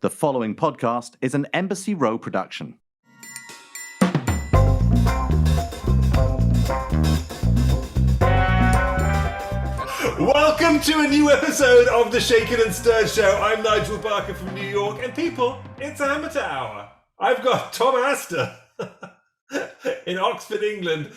The following podcast is an Embassy Row production. Welcome to a new episode of the Shaken and Stirred Show. I'm Nigel Barker from New York, and people, it's amateur hour. I've got Tom Astor in Oxford, England,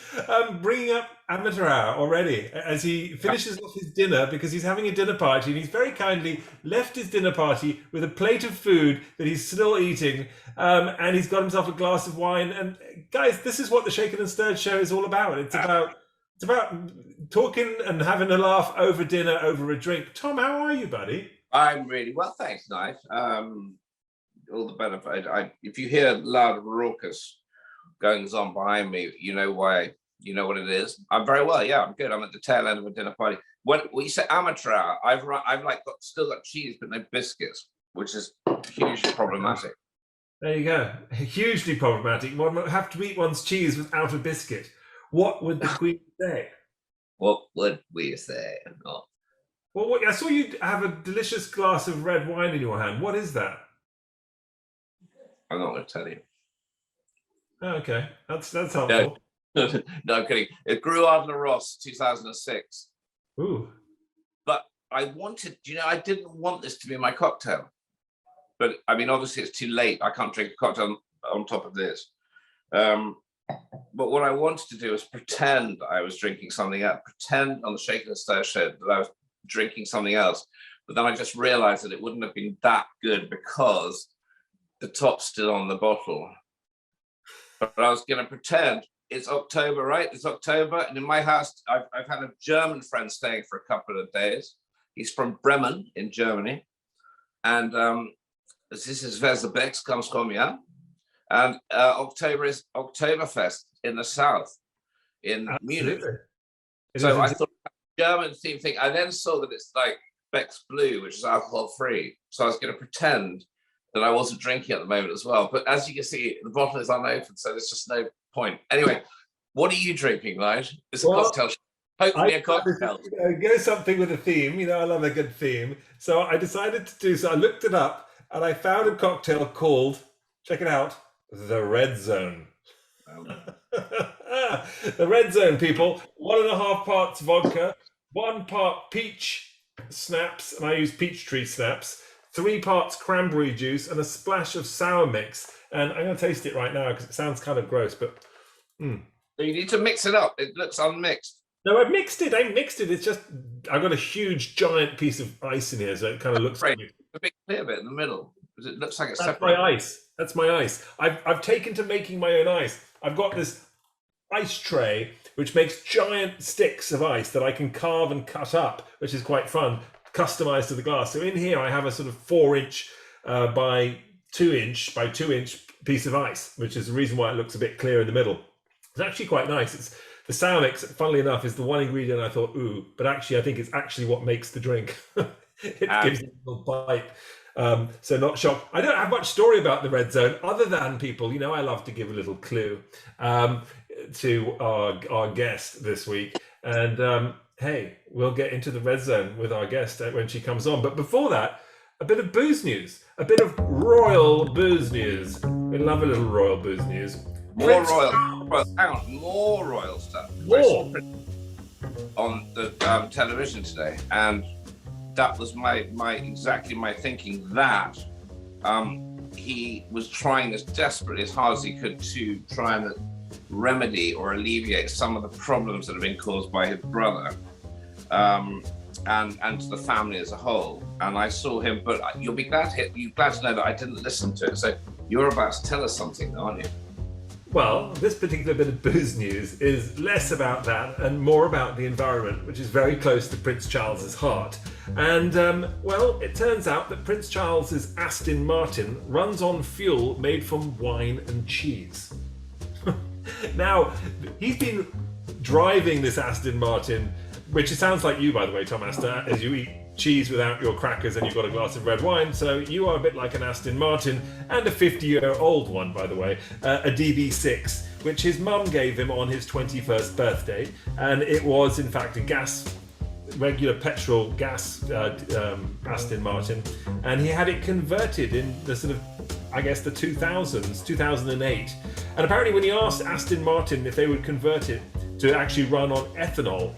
bringing up amateur hour already as he finishes off his dinner because he's having a dinner party, and he's very kindly left his dinner party with a plate of food that he's still eating, and he's got himself a glass of wine. And guys, this is what the Shaken and Stirred Show is all about. It's about talking and having a laugh over dinner, over a drink. Tom, how are you, buddy? I'm really well, thanks, Nige. All the better. If you hear loud, raucous goings on behind me, you know why. You know what it is. I'm very well. Yeah, I'm good. I'm at the tail end of a dinner party. When you say amateur hour, I've still got cheese but no biscuits, which is hugely problematic. There you go. Hugely problematic. One would have to eat one's cheese without a biscuit. What would the Queen say? What would we say? Oh. Well, I saw you have a delicious glass of red wine in your hand. What is that? I'm not going to tell you. Oh, okay, that's helpful. No, I'm kidding. It grew out of Ross, 2006. Ooh. But I didn't want this to be my cocktail. But I mean, obviously it's too late. I can't drink a cocktail on top of this. But what I wanted to do was pretend I was drinking something else, pretend on the Shaken and Stirred Show that I was drinking something else. But then I just realized that it wouldn't have been that good because the top's still on the bottle. But I was going to pretend it's October, right? It's October. And in my house, I've had a German friend staying for a couple of days. He's from Bremen in Germany. And this is Weserbeck, comes from, yeah. And October is Oktoberfest in the south, in Munich. So I thought German theme thing. I then saw that it's like Beck's Blue, which is alcohol free. So I was going to pretend that I wasn't drinking at the moment as well. But as you can see, the bottle is unopened, so there's just no point. Anyway, what are you drinking, Nige? It's a cocktail. Hopefully a cocktail. Go something with a theme. You know, I love a good theme. So I decided to do so. I looked it up and I found a cocktail called, check it out, the Red Zone. The Red Zone, people. 1.5 parts vodka, 1 part peach snaps, and I use Peachtree snaps, 3 parts cranberry juice, and a splash of sour mix. And I'm going to taste it right now because it sounds kind of gross, but... So you need to mix it up. It looks unmixed. No, I mixed it. It's just, I've got a huge, giant piece of ice in here, so it kind of looks... Right. A big clear bit in the middle. It looks like it's That's separate. my ice. That's my ice. I've taken to making my own ice. I've got this ice tray which makes giant sticks of ice that I can carve and cut up, which is quite fun, customized to the glass. So in here I have a sort of 4-inch by 2-inch piece of ice, which is the reason why it looks a bit clear in the middle. It's actually quite nice. It's the sour mix, funnily enough, is the one ingredient I thought, ooh, but actually I think it's actually what makes the drink. It gives it a little bite. So not shocked. I don't have much story about the Red Zone other than, people, you know, I love to give a little clue to our guest this week. And hey, we'll get into the Red Zone with our guest when she comes on. But before that, a bit of booze news, a bit of royal booze news. We love a little royal booze news. More royal stuff. More on the television today, and that was my thinking that he was trying as desperately as hard as he could to try and remedy or alleviate some of the problems that have been caused by his brother and to the family as a whole. And I saw him, but you'll be glad to know that I didn't listen to it. So you're about to tell us something, aren't you? Well, this particular bit of booze news is less about that and more about the environment, which is very close to Prince Charles's heart. And, well, it turns out that Prince Charles's Aston Martin runs on fuel made from wine and cheese. Now, he's been driving this Aston Martin, which it sounds like you, by the way, Tom Astor, as you eat cheese without your crackers and you've got a glass of red wine. So you are a bit like an Aston Martin, and a 50-year-old one, by the way, a DB6, which his mum gave him on his 21st birthday. And it was, in fact, a gas regular petrol gas Aston Martin, and he had it converted in the sort of, I guess, the 2000s, 2008. And apparently when he asked Aston Martin if they would convert it to actually run on ethanol,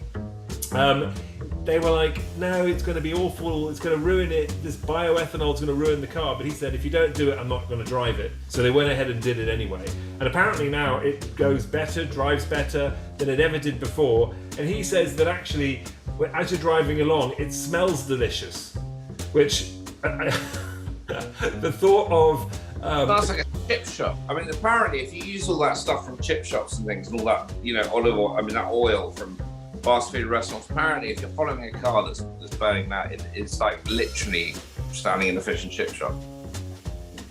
they were like, no, it's going to be awful, it's going to ruin it, this bioethanol is going to ruin the car. But he said, if you don't do it, I'm not going to drive it. So they went ahead and did it anyway. And apparently now it goes better, drives better than it ever did before. And he says that actually, as you're driving along, it smells delicious, which the thought of... That's like a chip shop. I mean, apparently if you use all that stuff from chip shops and things and all that, olive oil, that oil from fast food restaurants, apparently if you're following a car that's burning that, it's like literally standing in a fish and chip shop.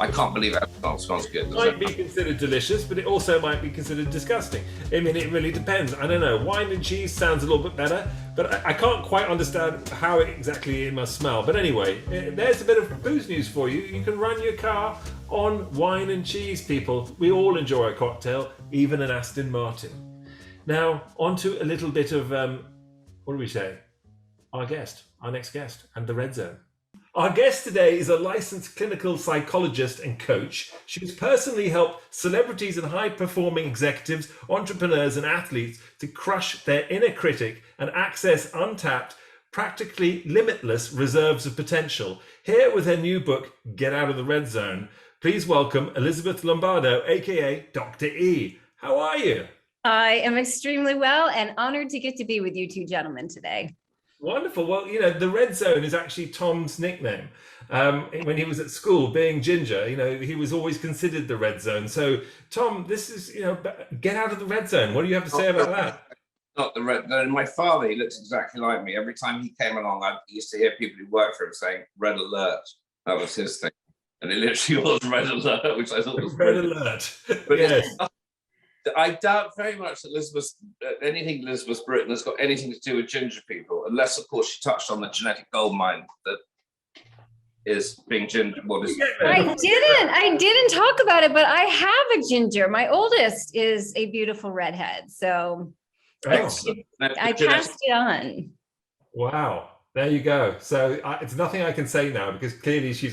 I can't believe that smells good. It might be considered delicious, but it also might be considered disgusting. I mean, it really depends. I don't know. Wine and cheese sounds a little bit better, but I can't quite understand how exactly it must smell. But anyway, there's a bit of booze news for you. You can run your car on wine and cheese, people. We all enjoy a cocktail, even an Aston Martin. Now, on to a little bit of, what do we say? Our next guest, and the Red Zone. Our guest today is a licensed clinical psychologist and coach. She has personally helped celebrities and high-performing executives, entrepreneurs and athletes to crush their inner critic and access untapped, practically limitless reserves of potential. Here with her new book, Get Out of the Red Zone, please welcome Elizabeth Lombardo, aka Dr. E. How are you? I am extremely well and honored to get to be with you two gentlemen today. Wonderful. Well, the Red Zone is actually Tom's nickname. When he was at school, being ginger, he was always considered the Red Zone. So, Tom, this is, get out of the Red Zone. What do you have to say about that? Not the Red Zone. My father, he looks exactly like me. Every time he came along, I used to hear people who worked for him saying, Red Alert. That was his thing. And it literally was Red Alert, which I thought was Red Alert. But yes. I doubt very much that anything Elizabeth Britton has got anything to do with ginger people, unless, of course, she touched on the genetic goldmine that is being ginger. I didn't talk about it, but I have a ginger. My oldest is a beautiful redhead, so I passed it on. Wow. There you go. So it's nothing I can say now because clearly she's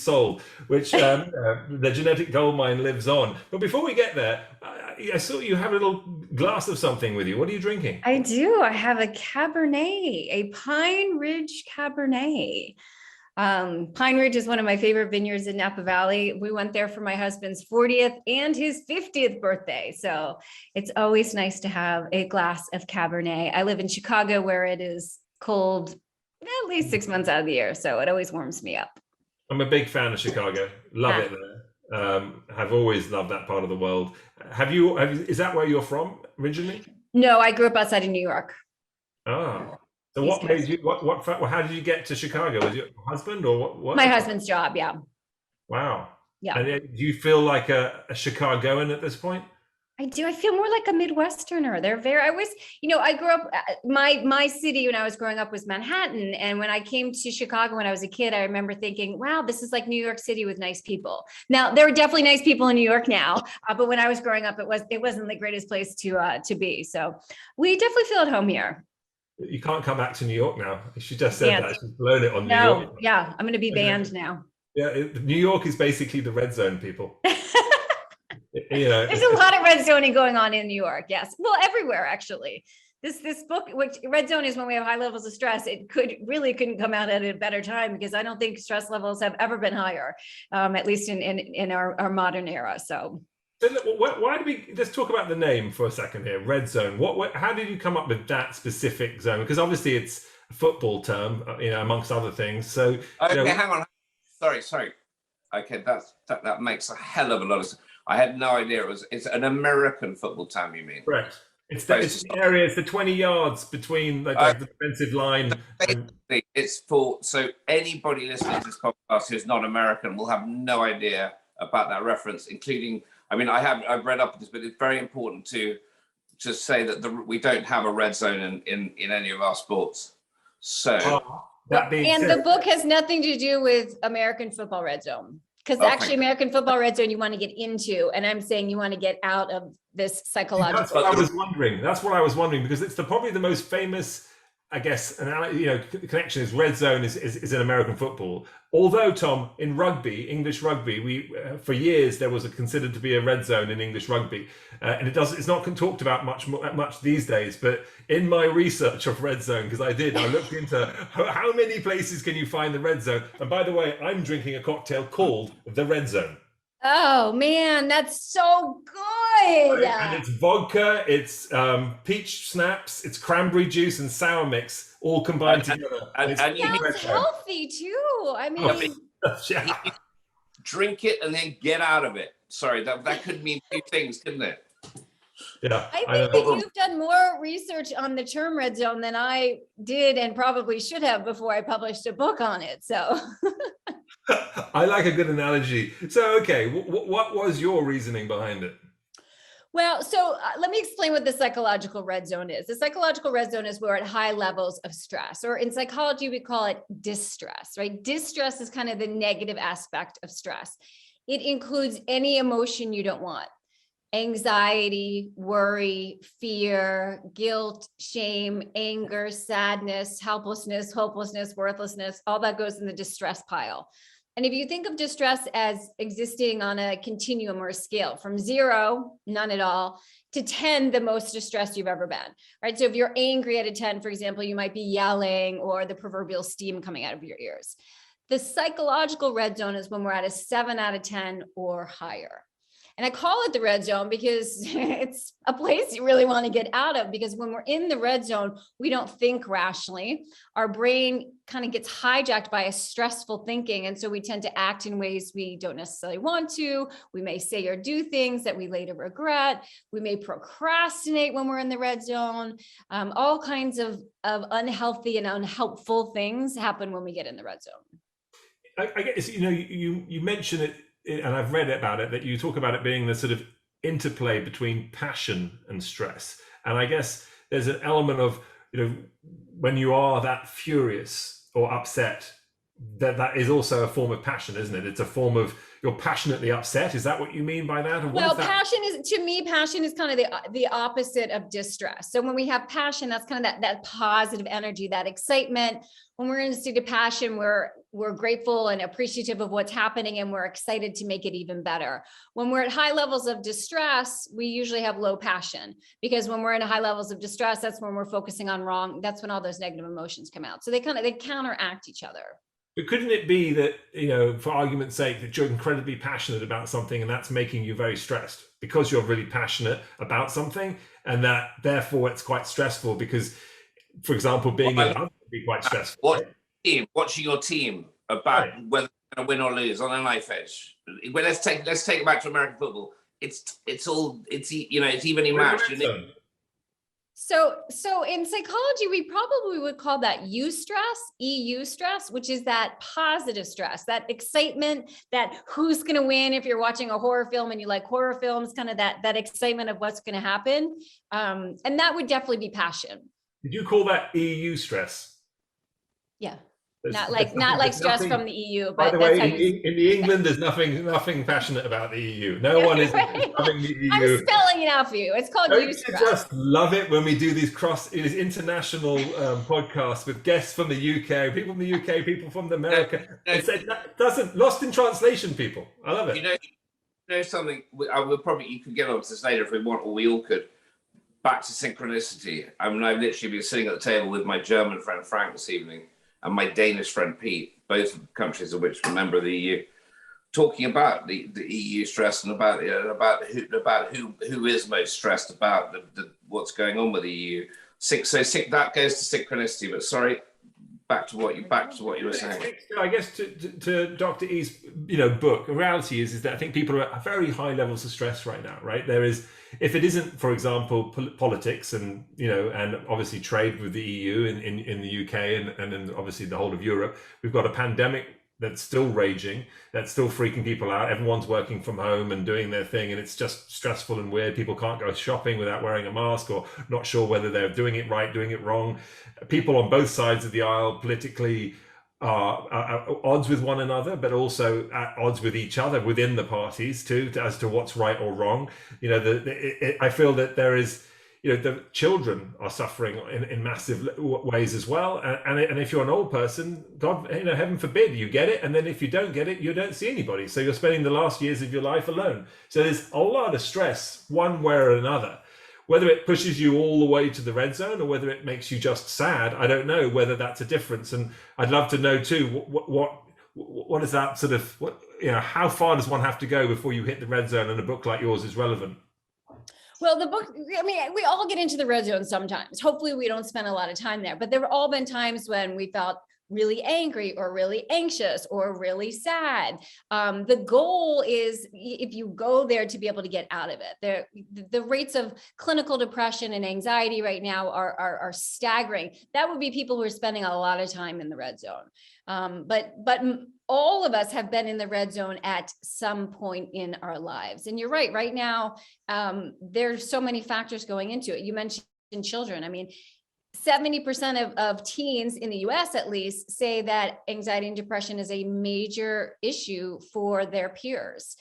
sold, which the genetic goldmine lives on. But before we get there, I saw you have a little glass of something with you. What are you drinking? I do. I have a Cabernet, a Pine Ridge Cabernet. Pine Ridge is one of my favorite vineyards in Napa Valley. We went there for my husband's 40th and his 50th birthday. So it's always nice to have a glass of Cabernet. I live in Chicago where it is cold at least 6 months out of the year. So it always warms me up. I'm a big fan of Chicago. Love it there. Have always loved that part of the world. Is that where you're from originally? No, I grew up outside of New York. Ah. So what made you, how did you get to Chicago? Was your husband or what? My husband's job, yeah. Wow. Yeah. And do you feel like a Chicagoan at this point? I do. I feel more like a Midwesterner. I grew up, my city when I was growing up was Manhattan. And when I came to Chicago when I was a kid, I remember thinking, wow, this is like New York City with nice people. Now, there are definitely nice people in New York now, but when I was growing up, it wasn't the greatest place to be. So we definitely feel at home here. You can't come back to New York now. She just said that. She's blown it on New York. Yeah, I'm going to be banned now. Yeah, New York is basically the red zone, people. There's a lot of red zoning going on in New York. Yes, well, everywhere actually. This book, which red zone is when we have high levels of stress, it couldn't come out at a better time because I don't think stress levels have ever been higher, at least in our modern era. So why do we let's talk about the name for a second here? Red zone. How did you come up with that specific zone? Because obviously it's a football term, amongst other things. So hang on. Sorry. Okay, that makes a hell of a lot of sense. I had no idea it's an American football term, you mean? Correct. It's the area, it's the 20 yards between the defensive line. It's so anybody listening to this podcast who's not American will have no idea about that reference, including, I've read up on this, but it's very important to say that we don't have a red zone in any of our sports. So the book has nothing to do with American football red zone. Because actually American football red zone you want to get into, and I'm saying you want to get out of this psychological. That's what I was wondering. That's what I was wondering because it's probably the most famous I guess, connection is red zone is in American football. Although, Tom, in rugby, English rugby, we for years there was considered to be a red zone in English rugby, and it's not talked about much these days. But in my research of red zone, because I looked into how many places can you find the red zone. And by the way, I'm drinking a cocktail called the Red Zone. Oh man, that's so good. Right? And it's vodka, it's peach schnapps, it's cranberry juice and sour mix all combined together. And you Sounds healthy too. I mean, Yeah. drink it and then get out of it. Sorry, that could mean two things, couldn't it? Yeah, I think that you've done more research on the term red zone than I did and probably should have before I published a book on it. So I like a good analogy. So, okay, what was your reasoning behind it? well, so let me explain what the psychological red zone is. The psychological red zone is where at high levels of stress, or in psychology, we call it distress, right? Distress is kind of the negative aspect of stress. It includes any emotion you don't want. Anxiety, worry, fear, guilt, shame, anger, sadness, helplessness, hopelessness, worthlessness, all that goes in the distress pile. And if you think of distress as existing on a continuum or a scale from 0, none at all, to 10, the most distressed you've ever been, right? So if you're angry at a 10, for example, you might be yelling or the proverbial steam coming out of your ears. The psychological red zone is when we're at a 7 out of 10 or higher. And I call it the red zone because it's a place you really want to get out of, because when we're in the red zone, we don't think rationally. Our brain kind of gets hijacked by a stressful thinking. And so we tend to act in ways we don't necessarily want to. We may say or do things that we later regret. We may procrastinate when we're in the red zone. All kinds of unhealthy and unhelpful things happen when we get in the red zone. I guess, you mentioned it, and I've read about it, that you talk about it being the sort of interplay between passion and stress. And I guess there's an element of, when you are that furious or upset, that is also a form of passion, isn't it? It's a form of, you're passionately upset. Is that what you mean by that? Or well, passion is kind of the opposite of distress. So when we have passion, that's kind of that positive energy, that excitement. When we're in a state of passion, we're grateful and appreciative of what's happening, and we're excited to make it even better. When we're at high levels of distress, we usually have low passion, because when we're in high levels of distress, that's when we're focusing on wrong. That's when all those negative emotions come out. So they counteract each other. But couldn't it be that, for argument's sake, that you're incredibly passionate about something and that's making you very stressed because you're really passionate about something, and that therefore it's quite stressful because, for example, being in love would be quite stressful. Watching your team about whether they're going to win or lose on a knife edge. Well, let's take it back to American football. It's evenly matched. So in psychology, we probably would call that EU stress, which is that positive stress, that excitement, that who's going to win. If you're watching a horror film and you like horror films, kind of that excitement of what's going to happen. And that would definitely be passion. Did you call that EU stress? Yeah. Not like stress from the EU. But by the way, in the England, there's nothing passionate about the EU. No one is loving the EU. I'm spelling it out for you. It's called EU stress. I just love it when we do these international podcasts with guests from the UK, people from the UK, people from America. That doesn't lost in translation, people. I love it. You know something. You could get onto this later if we want, or we all could. Back to synchronicity. I've literally been sitting at the table with my German friend Frank this evening, and my Danish friend Pete, both countries of which are a member of the EU, talking about the EU stress and about who is most stressed about what's going on with the EU. So that goes to synchronicity. But sorry, back to what you were saying. I guess to Dr. E's book, the reality is that I think people are at very high levels of stress right now. Right, there is. If it isn't, for example, politics and and obviously trade with the EU in the UK and then obviously the whole of Europe, we've got a pandemic that's still raging, that's still freaking people out. Everyone's working from home and doing their thing, and it's just stressful and weird. People can't go shopping without wearing a mask, or not sure whether they're doing it right, doing it wrong. People on both sides of the aisle politically are at odds with one another, but also at odds with each other within the parties too, as to what's right or wrong. I feel that there is, the children are suffering in massive ways as well. And if you're an old person, God, heaven forbid you get it. And then if you don't get it, you don't see anybody. So you're spending the last years of your life alone. So there's a lot of stress one way or another. Whether it pushes you all the way to the red zone or whether it makes you just sad, I don't know whether that's a difference. And I'd love to know too, what is that sort of, how far does one have to go before you hit the red zone and a book like yours is relevant? Well, the book, I mean, we all get into the red zone sometimes. Hopefully we don't spend a lot of time there, but there have all been times when we felt really angry or really anxious or really sad. The goal is, if you go there, to be able to get out of it. The rates of clinical depression and anxiety right now are staggering. That would be people who are spending a lot of time in the red zone. But all of us have been in the red zone at some point in our lives. And you're right now, there's so many factors going into it. You mentioned children. I mean, 70% of teens in the US at least say that anxiety and depression is a major issue for their peers.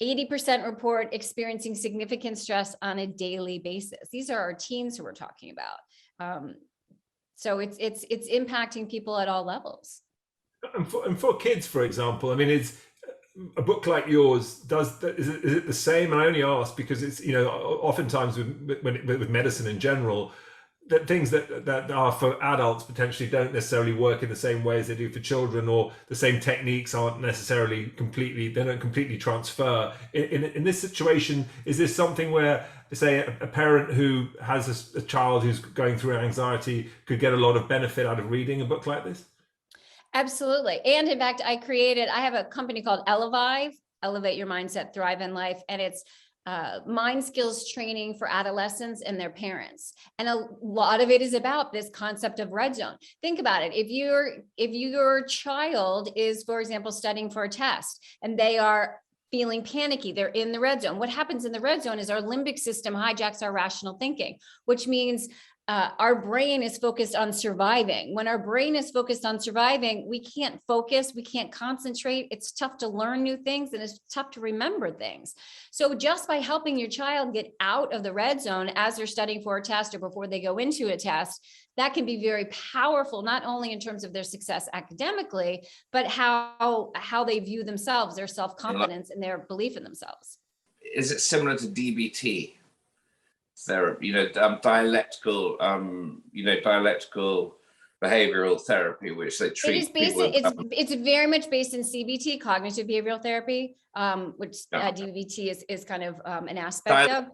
80% report experiencing significant stress on a daily basis. These are our teens who we're talking about. So it's impacting people at all levels. And for kids, for example, I mean, it's a book like yours is it the same? And I only ask because it's, oftentimes with medicine in general, that things that are for adults potentially don't necessarily work in the same way as they do for children, or the same techniques aren't necessarily they don't completely transfer. In this situation, is this something where, say, a parent who has a child who's going through anxiety could get a lot of benefit out of reading a book like this? Absolutely. And in fact, I have a company called Elevive, Elevate Your Mindset, Thrive in Life. And it's mind skills training for adolescents and their parents. And a lot of it is about this concept of red zone. Think about it. If your child is, for example, studying for a test and they are feeling panicky, they're in the red zone. What happens in the red zone is our limbic system hijacks our rational thinking, which means our brain is focused on surviving. When our brain is focused on surviving, we can't focus, we can't concentrate. It's tough to learn new things and it's tough to remember things. So just by helping your child get out of the red zone as they're studying for a test or before they go into a test, that can be very powerful, not only in terms of their success academically, but how they view themselves, their self-confidence and their belief in themselves. Is it similar to DBT therapy, dialectical behavioral therapy, which they treat people with? It's very much based in CBT, cognitive behavioral therapy, which DBT is kind of an aspect of.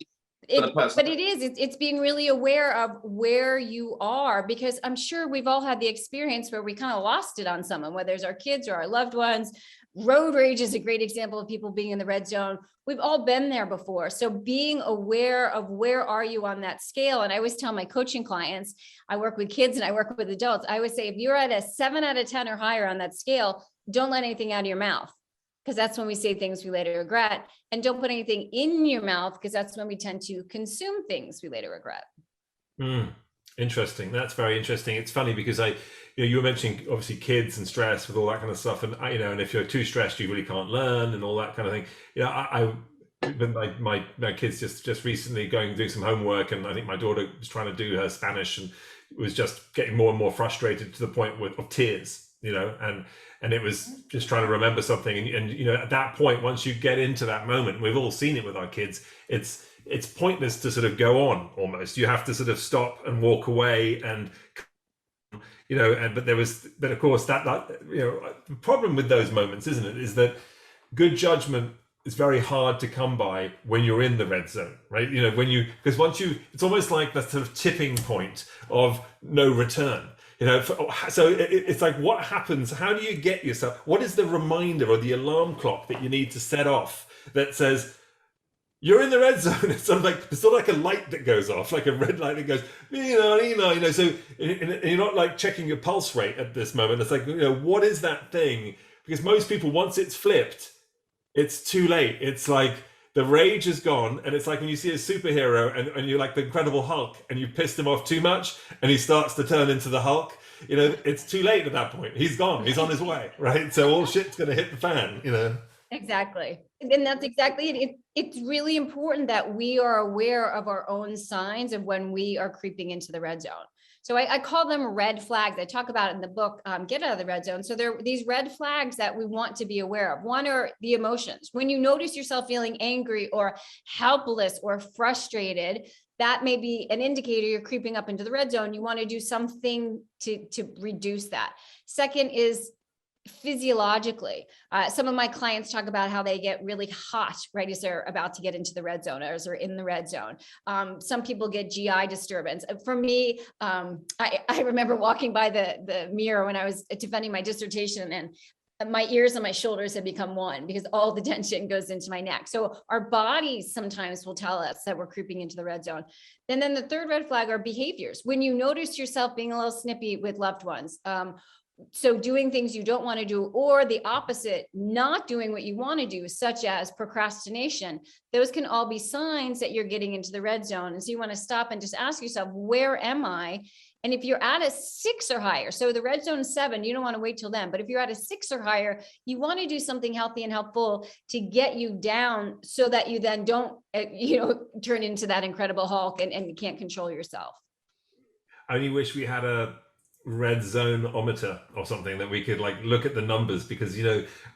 But it's being really aware of where you are, because I'm sure we've all had the experience where we kind of lost it on someone, whether it's our kids or our loved ones. Road rage is a great example of people being in the red zone. We've all been there before. So being aware of where are you on that scale. And I always tell my coaching clients, I work with kids and I work with adults. I always say, if you're at a 7 out of 10 or higher on that scale, don't let anything out of your mouth, because that's when we say things we later regret. And don't put anything in your mouth, because that's when we tend to consume things we later regret. Interesting. That's very interesting. It's funny because you were mentioning obviously kids and stress with all that kind of stuff, and and if you're too stressed, you really can't learn and all that kind of thing. My kids just recently doing some homework, and I think my daughter was trying to do her Spanish and was just getting more and more frustrated to the point of tears, and it was just trying to remember something, and at that point, once you get into that moment, we've all seen it with our kids, it's pointless to sort of go on. Almost, you have to sort of stop and walk away, and but of course that the problem with those moments, isn't it, is that good judgment is very hard to come by when you're in the red zone, right? Because it's almost like the sort of tipping point of no return. So it's like, what happens? How do you get yourself? What is the reminder or the alarm clock that you need to set off that says, you're in the red zone? It's sort of like a light that goes off, like a red light that goes, so you're not like checking your pulse rate at this moment. It's like, what is that thing? Because most people, once it's flipped, it's too late. It's like the rage is gone. And it's like when you see a superhero and you're like the Incredible Hulk and you pissed him off too much and he starts to turn into the Hulk, it's too late at that point. He's gone. He's on his way, right? So all shit's going to hit the fan, Exactly. And that's exactly it. It's really important that we are aware of our own signs of when we are creeping into the red zone. So I call them red flags. I talk about it in the book, Get Out of the Red Zone. So there are these red flags that we want to be aware of. One are the emotions. When you notice yourself feeling angry or helpless or frustrated, that may be an indicator you're creeping up into the red zone. You want to do something to reduce that. Second is physiologically. Some of my clients talk about how they get really hot right as they're about to get into the red zone or as they're in the red zone. Some people get GI disturbance. For me, I remember walking by the mirror when I was defending my dissertation, and my ears and my shoulders had become one because all the tension goes into my neck. So our bodies sometimes will tell us that we're creeping into the red zone. And then the third red flag are behaviors. When you notice yourself being a little snippy with loved ones, so doing things you don't want to do, or the opposite, not doing what you want to do, such as procrastination, those can all be signs that you're getting into the red zone. And so you want to stop and just ask yourself, where am I? And if you're at a 6 or higher, so the red zone is 7, you don't want to wait till then. But if you're at a 6 or higher, you want to do something healthy and helpful to get you down so that you then don't, turn into that incredible Hulk and you can't control yourself. I only wish we had a red zone-ometer or something that we could like look at the numbers, because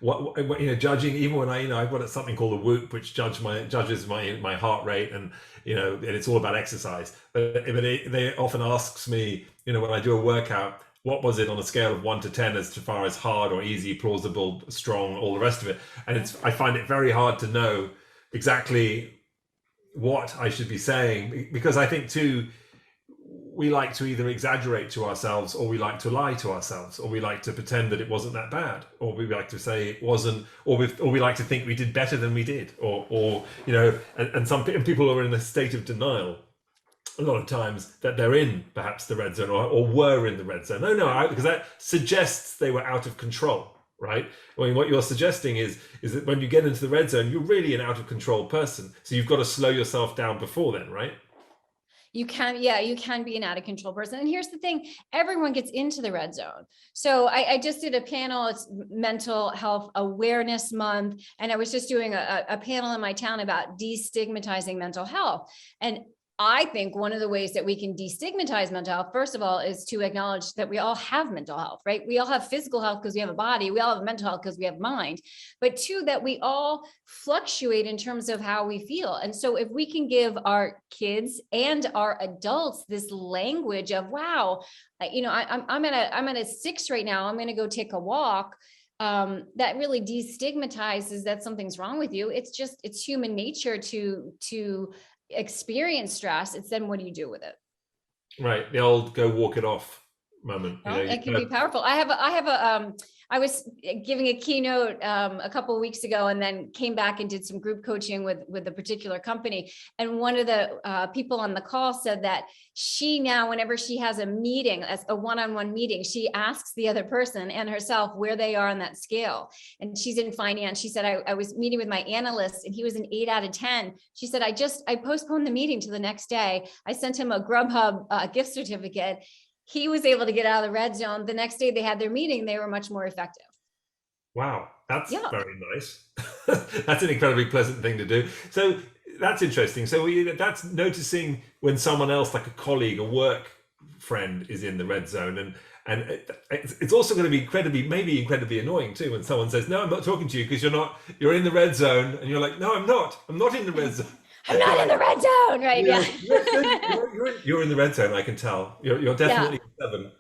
what judging, even when I've got something called a Whoop, which judges my heart rate, and and it's all about exercise, but they often asks me when I do a workout, what was it on a scale of 1 to 10 as far as hard or easy, plausible, strong, all the rest of it. And I find it very hard to know exactly what I should be saying, because I think too, we like to either exaggerate to ourselves, or we like to lie to ourselves, or we like to pretend that it wasn't that bad, or we like to say it wasn't, or we like to think we did better than we did, and some people are in a state of denial a lot of times that they're in perhaps the red zone or were in the red zone. Because that suggests they were out of control, right? I mean, what you're suggesting is that when you get into the red zone, you're really an out of control person. So you've got to slow yourself down before then, right? You can be an out of control person. And here's the thing, everyone gets into the red zone. So I just did a panel, it's Mental Health Awareness Month. And I was just doing a panel in my town about destigmatizing mental health. And I think one of the ways that we can destigmatize mental health, first of all, is to acknowledge that we all have mental health, right? We all have physical health because we have a body. We all have mental health because we have mind. But two, that we all fluctuate in terms of how we feel. And so if we can give our kids and our adults this language of, wow, I'm at a 6 right now, I'm going to go take a walk. That really destigmatizes that something's wrong with you. It's human nature to experience stress. It's then what do you do with it? Right. The old go walk it off moment. It can be powerful. I was giving a keynote a couple of weeks ago, and then came back and did some group coaching with a particular company. And one of the people on the call said that she now, whenever she has a meeting, as a one-on-one meeting, she asks the other person and herself where they are on that scale. And she's in finance. She said, I was meeting with my analyst and he was an 8 out of 10. She said, I postponed the meeting to the next day. I sent him a Grubhub gift certificate. He was able to get out of the red zone. The next day they had their meeting, they were much more effective. Wow, that's very nice. That's an incredibly pleasant thing to do. So that's interesting. So that's noticing when someone else, like a colleague, a work friend, is in the red zone. And it's also going to be maybe incredibly annoying too when someone says, no, I'm not talking to you because you're in the red zone. And you're like, no, I'm not in the red zone. I'm not in the red zone, right? Yeah. You're in the red zone. I can tell. You're definitely 7.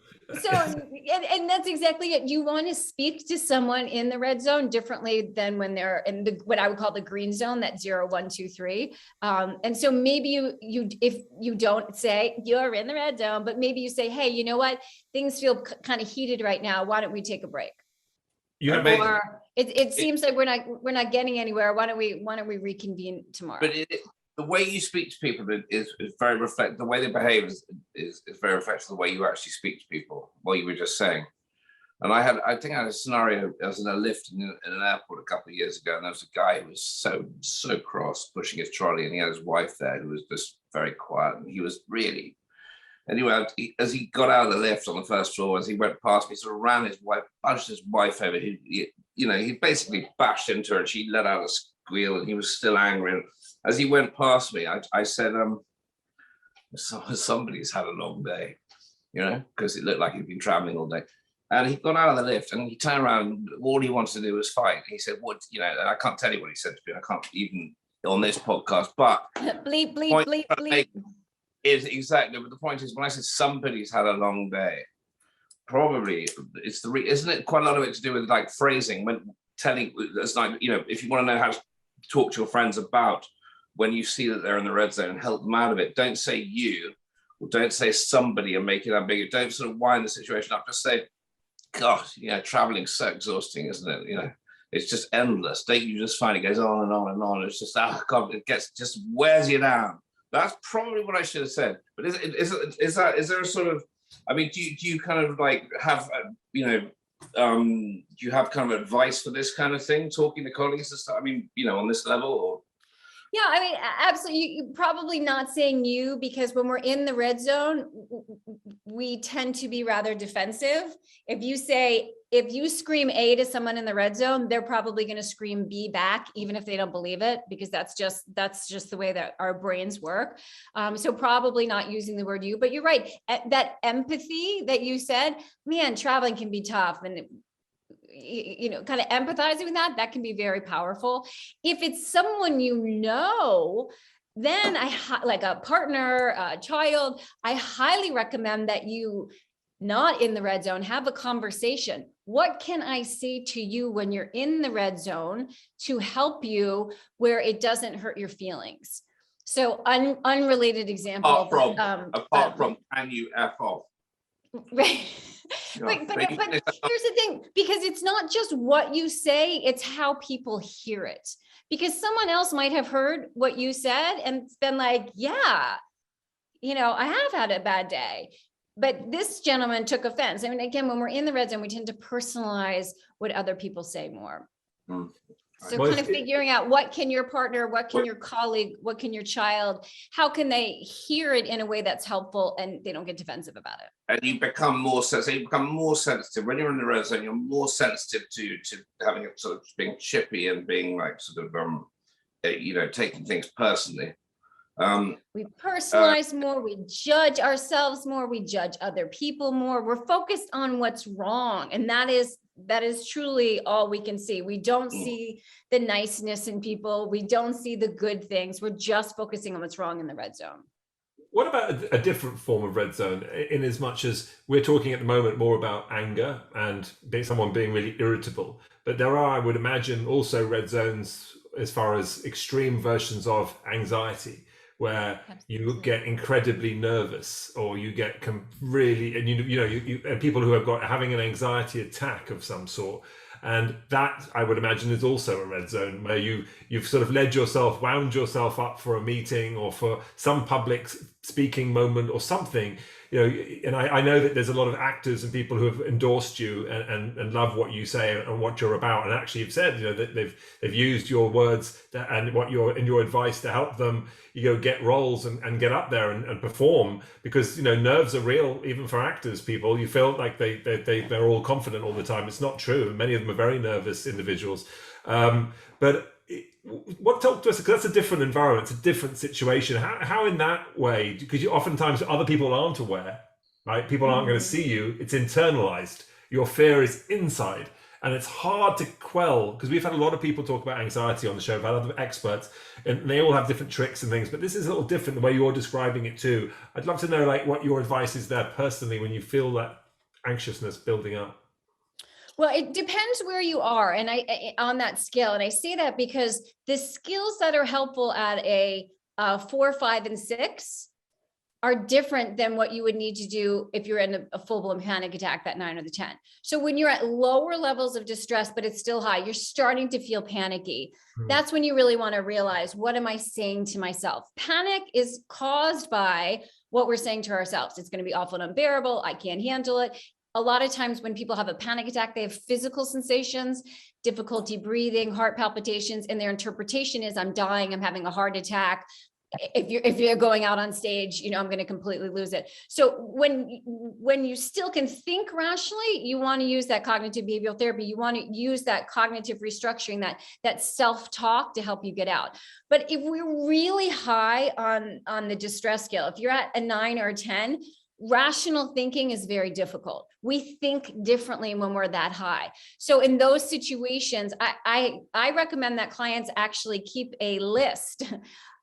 So, and that's exactly it. You want to speak to someone in the red zone differently than when they're in what I would call the green zone, that 0, 1, 2, 3. And so maybe you if you don't say you're in the red zone, but maybe you say, hey, you know what? Things feel kind of heated right now. Why don't we take a break? It seems like we're not getting anywhere. Why don't we reconvene tomorrow? But the way you speak to people is very reflect. The way they behave is very reflective of the way you actually speak to people. What you were just saying. And I think I had a scenario. I was in a lift in an airport a couple of years ago, and there was a guy who was so cross pushing his trolley, and he had his wife there who was just very quiet, and he was really. Anyway, as he got out of the lift on the first floor, as he went past me, sort of ran his wife, punched his wife over. He he basically bashed into her and she let out a squeal and he was still angry. And as he went past me, I said, somebody's had a long day, because it looked like he'd been traveling all day. And he got out of the lift and he turned around. All he wanted to do was fight. He said, "What?" And I can't tell you what he said to me. I can't even on this podcast. But bleep, bleep, bleep, bleep. Is exactly. But the point is, when I said somebody's had a long day, probably it's isn't it quite a lot of it to do with like phrasing when telling? It's like if you want to know how to talk to your friends about when you see that they're in the red zone and help them out of it. Don't say you, or don't say somebody and make it ambiguous. Don't sort of wind the situation up. Just say, God, traveling's so exhausting, isn't it? It's just endless. Don't you just find it goes on and on and on? It's just, God, it just wears you down. That's probably what I should have said. But is there a sort of, I mean, do you kind of like have, do you have kind of advice for this kind of thing, talking to colleagues and stuff? I mean, on this level or? Yeah, I mean, absolutely. Probably not saying you, because when we're in the red zone, we tend to be rather defensive. If you scream A to someone in the red zone, they're probably going to scream B back, even if they don't believe it, because that's just the way that our brains work. So probably not using the word you, but you're right. That empathy that you said, man, traveling can be tough. And kind of empathizing with that can be very powerful. If it's someone then like a partner, a child, I highly recommend that you, not in the red zone, have a conversation. What can I say to you when you're in the red zone to help you where it doesn't hurt your feelings? So unrelated example. Apart from, can you F off? Right. But here's the thing, because it's not just what you say, it's how people hear it. Because someone else might have heard what you said and been like, yeah, I have had a bad day. But this gentleman took offense. I mean, again, when we're in the red zone, we tend to personalize what other people say more. So kind of figuring out what can your partner, what can your colleague, what can your child, how can they hear it in a way that's helpful and they don't get defensive about it. And you become more sensitive. When you're in the red zone, you're more sensitive to having a sort of being chippy and being like sort of taking things personally. We personalize more, we judge ourselves more, we judge other people more. We're focused on what's wrong, and that is truly all we can see. We don't see the niceness in people. We don't see the good things. We're just focusing on what's wrong in the red zone. What about a different form of red zone, in as much as we're talking at the moment more about anger and someone being really irritable, but there are, I would imagine, also red zones as far as extreme versions of anxiety, where you get incredibly nervous, or you get really, and and people who have having an anxiety attack of some sort, and that, I would imagine, is also a red zone where you've sort of wound yourself up for a meeting or for some public speaking moment or something. And I know that there's a lot of actors and people who have endorsed you and love what you say and what you're about, and actually have said that they've used your words and your advice to help them get roles and get up there and perform, because nerves are real even for actors. People, you feel like they're all confident all the time. It's not true. Many of them are very nervous individuals. But talk to us, because that's a different environment, it's a different situation. How in that way, because oftentimes other people aren't aware, right? People aren't going to see you. It's internalized. Your fear is inside, and it's hard to quell, because we've had a lot of people talk about anxiety on the show, we've had other experts, and they all have different tricks and things, but this is a little different the way you're describing it too. I'd love to know what your advice is there personally when you feel that anxiousness building up. Well, it depends where you are, and on that scale. And I say that because the skills that are helpful at a 4, 5, and 6 are different than what you would need to do if you're in a full-blown panic attack, that 9 or the 10. So when you're at lower levels of distress, but it's still high, you're starting to feel panicky. That's when you really want to realize, what am I saying to myself? Panic is caused by what we're saying to ourselves. It's going to be awful and unbearable. I can't handle it. A lot of times when people have a panic attack, they have physical sensations, difficulty breathing, heart palpitations, and their interpretation is, I'm dying, I'm having a heart attack. if you're going out on stage, you know, I'm going to completely lose it. So when you still can think rationally, you want to use that cognitive behavioral therapy. You want to use that cognitive restructuring, that self-talk to help you get out. But if we're really high on the distress scale, if you're at a 9 or a 10, rational thinking is very difficult. We think differently when we're that high. So in those situations, I recommend that clients actually keep a list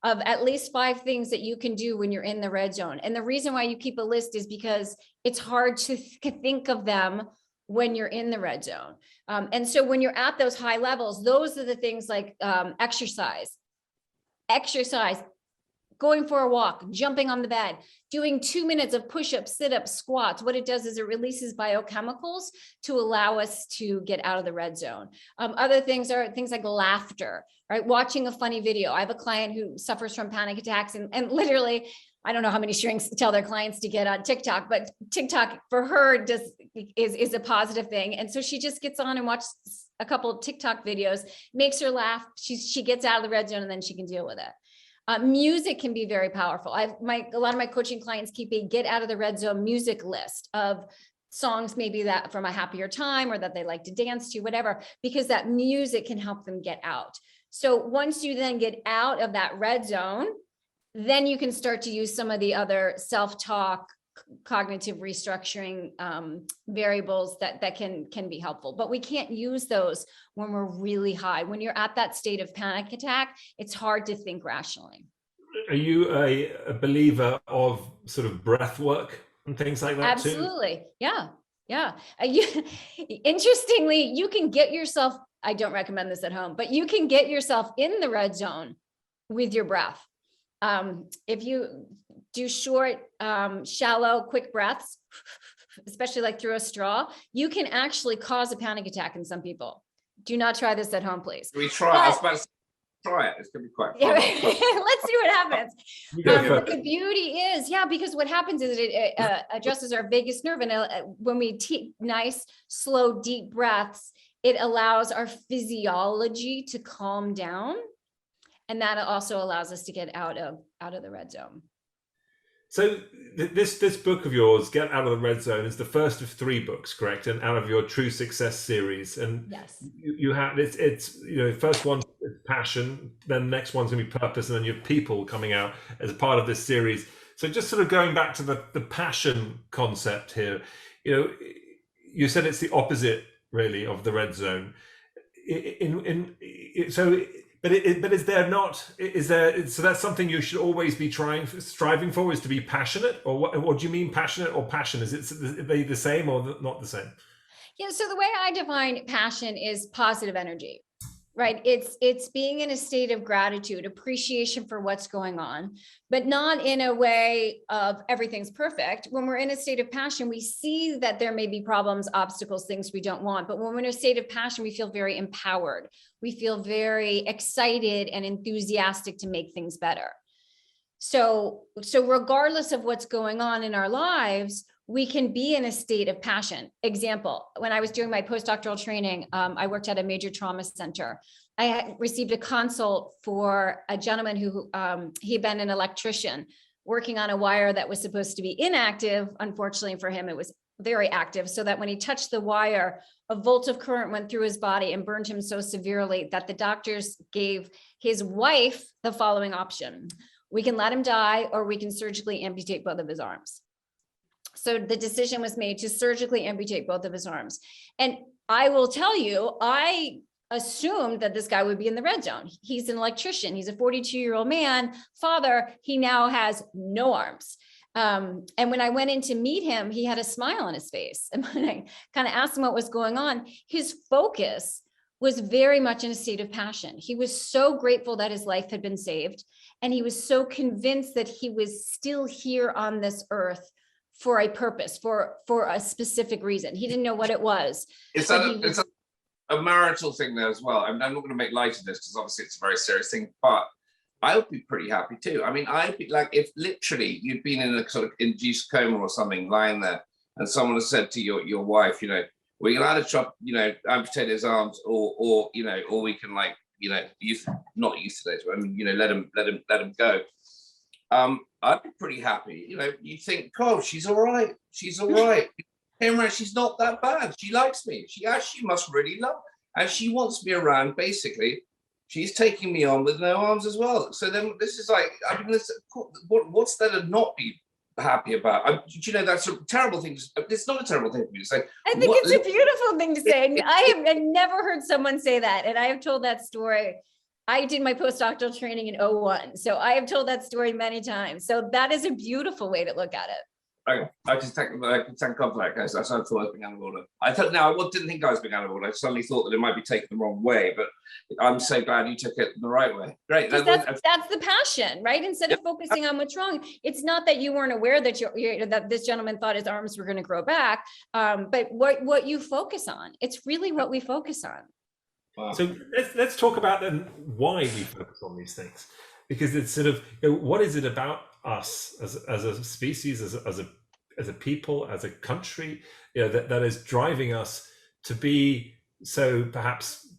of at least 5 things that you can do when you're in the red zone. And the reason why you keep a list is because it's hard to think of them when you're in the red zone. And so when you're at those high levels, those are the things like exercise, going for a walk, jumping on the bed, doing 2 minutes of push-ups, sit-ups, squats. What it does is it releases biochemicals to allow us to get out of the red zone. Other things are things like laughter, right? Watching a funny video. I have a client who suffers from panic attacks and literally, I don't know how many shrinks tell their clients to get on TikTok, but TikTok for her is a positive thing. And so she just gets on and watches a couple of TikTok videos, makes her laugh. She gets out of the red zone and then she can deal with it. Music can be very powerful. A lot of my coaching clients keep a get out of the red zone music list of songs, maybe that from a happier time or that they like to dance to, whatever, because that music can help them get out. So once you then get out of that red zone, then you can start to use some of the other self-talk, cognitive restructuring variables that can be helpful, but we can't use those when we're really high. When you're at that state of panic attack, it's hard to think rationally. Are you a believer of sort of breath work and things like that? Absolutely. Too? Yeah. Interestingly, you can get yourself, I don't recommend this at home, but you can get yourself in the red zone with your breath. If you do short, shallow, quick breaths, especially like through a straw, you can actually cause a panic attack in some people. Do not try this at home, please. We try. I was about to say, try it. It's going to be quite fun. Let's see what happens. But the beauty is, because what happens is it addresses our vagus nerve. And when we take nice, slow, deep breaths, it allows our physiology to calm down. And that also allows us to get out of the red zone. So this book of yours, Get Out of the Red Zone, is the first of 3 books, correct? And out of your True Success series. And yes, you have it's first one is passion, then the next one's gonna be purpose, and then you have people coming out as a part of this series. So just sort of going back to the passion concept here, you said it's the opposite really of the red zone. But is there so that's something you should always be striving for, is to be passionate, or what do you mean passionate or passion? Are they the same or not the same? Yeah. So the way I define passion is positive energy, right? It's being in a state of gratitude, appreciation for what's going on, but not in a way of everything's perfect. When we're in a state of passion, we see that there may be problems, obstacles, things we don't want. But when we're in a state of passion, we feel very empowered. We feel very excited and enthusiastic to make things better. So regardless of what's going on in our lives, we can be in a state of passion. Example, when I was doing my postdoctoral training, I worked at a major trauma center. I had received a consult for a gentleman who he'd been an electrician working on a wire that was supposed to be inactive. Unfortunately for him, it was very active, so that when he touched the wire, a volt of current went through his body and burned him so severely that the doctors gave his wife the following option: we can let him die, or we can surgically amputate both of his arms. So the decision was made to surgically amputate both of his arms. And I will tell you, I assumed that this guy would be in the red zone. He's an electrician. He's a 42-year-old man, father. He now has no arms. And when I went in to meet him, he had a smile on his face. And when I kind of asked him what was going on, his focus was very much in a state of passion. He was so grateful that his life had been saved. And he was so convinced that he was still here on this earth for a purpose, for a specific reason. He didn't know what it was. It's a marital thing there as well. I mean, I'm not going to make light of this because obviously it's a very serious thing, but I would be pretty happy too. I mean, I'd be like, if literally you'd been in a sort of induced coma or something, lying there, and someone has said to your wife, we can either chop, amputate his arms, or we can not euthanize, but I mean, let him go. I'd be pretty happy. You know, you think, oh, she's all right. She's all right. She's not that bad. She likes me. She actually must really love me. And she wants me around, basically. She's taking me on with no arms as well. So then this is like, I mean, what's there to not be happy about? You know, that's a terrible thing. It's not a terrible thing for me to say. I think it's a beautiful thing to say. I've never heard someone say that. And I have told that story. I did my postdoctoral training in 2001. So I have told that story many times. So that is a beautiful way to look at it. I just thank God for that, guys. I thought I was being out of order. I didn't think I was being out of order. I suddenly thought that it might be taken the wrong way, but I'm so glad you took it the right way. Great. That's the passion, right? Instead of focusing on what's wrong, it's not that you weren't aware that that this gentleman thought his arms were going to grow back, but what you focus on. It's really what we focus on. Wow. So let's talk about then why we focus on these things, because it's sort of, you know, what is it about us as a species, as a people, as a country, you know, that is driving us to be so perhaps